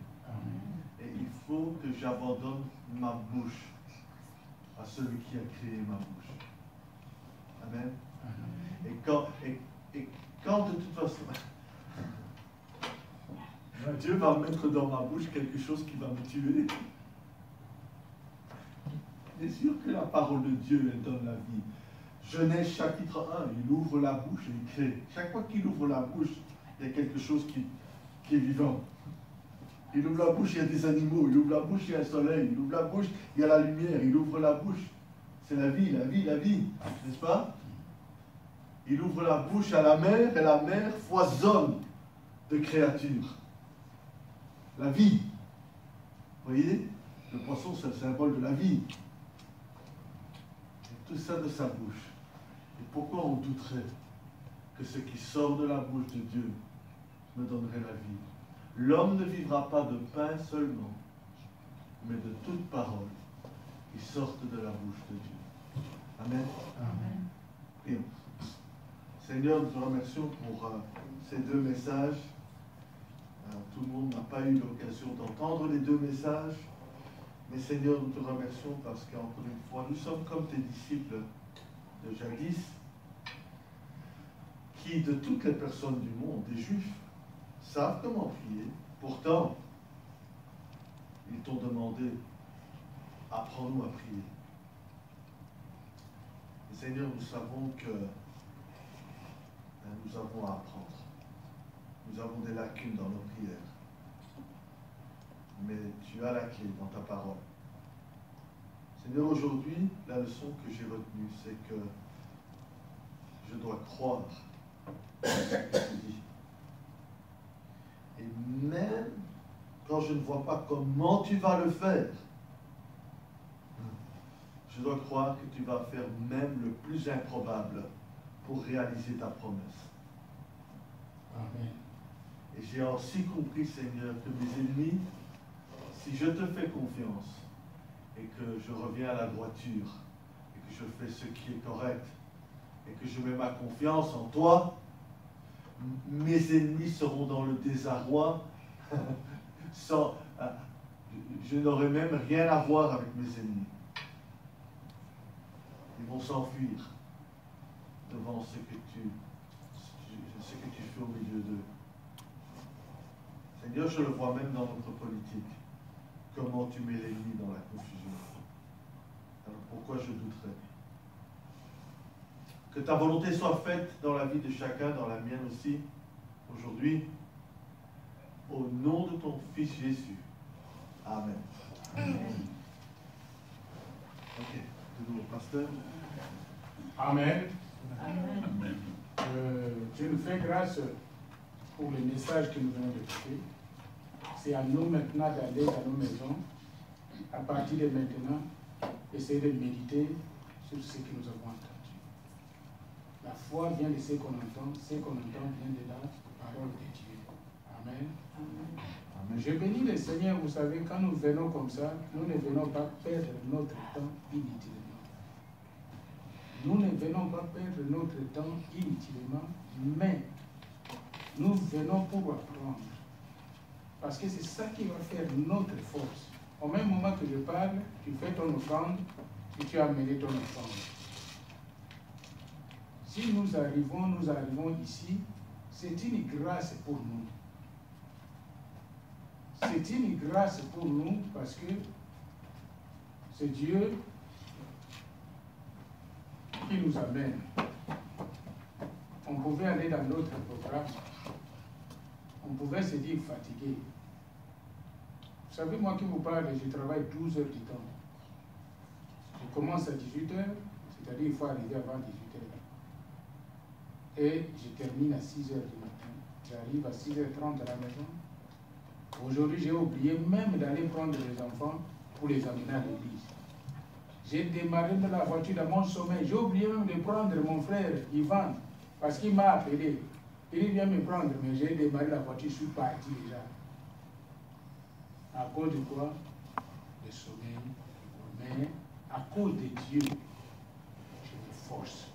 Et il faut que j'abandonne ma bouche à celui qui a créé ma bouche. Amen. Et quand de toute façon, Dieu va mettre dans ma bouche quelque chose qui va me tuer. Bien sûr que la parole de Dieu, elle donne la vie. Genèse chapitre 1, il ouvre la bouche et il crée. Chaque fois qu'il ouvre la bouche, il y a quelque chose qui est vivant. Il ouvre la bouche, il y a des animaux. Il ouvre la bouche, il y a le soleil. Il ouvre la bouche, il y a la lumière. Il ouvre la bouche. C'est la vie, la vie, la vie. N'est-ce pas? Il ouvre la bouche à la mer et la mer foisonne de créatures. La vie. Vous voyez? Le poisson, c'est le symbole de la vie. Et tout ça de sa bouche. Et pourquoi on douterait que ce qui sort de la bouche de Dieu me donnerait la vie? L'homme ne vivra pas de pain seulement, mais de toute parole qui sortent de la bouche de Dieu. Amen. Amen. Prions. Seigneur, nous te remercions pour ces deux messages. Tout le monde n'a pas eu l'occasion d'entendre les deux messages. Mais Seigneur, nous te remercions parce qu'encore une fois, nous sommes comme tes disciples de jadis, qui, de toutes les personnes du monde, des Juifs, savent comment prier. Pourtant, ils t'ont demandé, apprends-nous à prier. Et Seigneur, nous savons que nous avons à apprendre. Nous avons des lacunes dans nos prières. Mais tu as la clé dans ta parole. Seigneur, aujourd'hui, la leçon que j'ai retenue, c'est que je dois croire à ce que tu dis. Et même quand je ne vois pas comment tu vas le faire, je dois croire que tu vas faire même le plus improbable pour réaliser ta promesse. Amen. Et j'ai aussi compris, Seigneur, que mes ennemis, si je te fais confiance et que je reviens à la droiture et que je fais ce qui est correct et que je mets ma confiance en toi, mes ennemis seront dans le désarroi. Je n'aurai même rien à voir avec mes ennemis. Ils vont s'enfuir devant ce que tu fais au milieu d'eux. Seigneur, je le vois même dans notre politique. Comment tu mets l'ennemi dans la confusion. Alors pourquoi je douterais? Que ta volonté soit faite dans la vie de chacun, dans la mienne aussi, aujourd'hui, au nom de ton Fils Jésus. Amen. Amen. Ok, de nouveau, pasteur. Amen. Amen. Dieu nous fait grâce pour le message que nous venons d'écouter. C'est à nous maintenant d'aller dans nos maisons, à partir de maintenant, essayer de méditer sur ce que nous avons entendu. La foi vient de ce qu'on entend vient de la parole de Dieu. Amen. Amen. Je bénis le Seigneur, vous savez, quand nous venons comme ça, nous ne venons pas perdre notre temps inutilement. Nous ne venons pas perdre notre temps inutilement, mais nous venons pour apprendre. Parce que c'est ça qui va faire notre force. Au même moment que je parle, tu fais ton offrande et tu as amené ton offrande. Si nous arrivons ici, c'est une grâce pour nous. C'est une grâce pour nous parce que c'est Dieu qui nous amène. On pouvait aller dans d'autres programmes. On pouvait se dire fatigué. Vous savez, moi qui vous parle, je travaille 12 heures du temps. Je commence à 18h, c'est-à-dire il faut arriver avant 18h. Et je termine à 6h du matin. J'arrive à 6h30 à la maison. Aujourd'hui, j'ai oublié même d'aller prendre les enfants pour les amener à l'église. J'ai démarré de la voiture dans mon sommeil. J'ai oublié même de prendre mon frère Ivan, parce qu'il m'a appelé. Il vient me prendre, mais j'ai démarré la voiture, je suis parti déjà. À cause de quoi? De sommeil. Mais à cause de Dieu, je me force.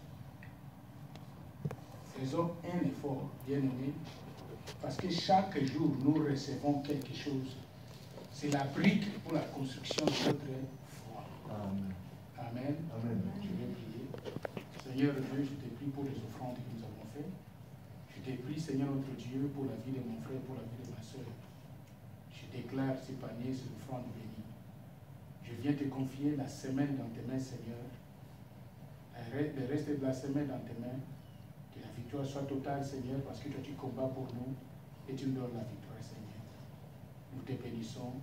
Faisons un effort, bien-aimés, parce que chaque jour, nous recevons quelque chose. C'est la brique pour la construction de notre foi. Amen. Amen. Amen. Je vais prier. Seigneur Dieu, je te prie pour les offrandes que nous avons faites. Je te prie, Seigneur notre Dieu, pour la vie de mon frère, pour la vie de ma soeur. Je déclare ces paniers, ces offrandes bénies. Je viens te confier la semaine dans tes mains, Seigneur. Le reste de la semaine dans tes mains. Que la victoire soit totale, Seigneur, parce que toi tu combats pour nous et tu nous donnes la victoire, Seigneur. Nous te bénissons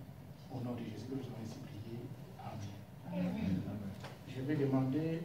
au nom de Jésus que nous avons ainsi prié. Amen. Amen. Je vais demander...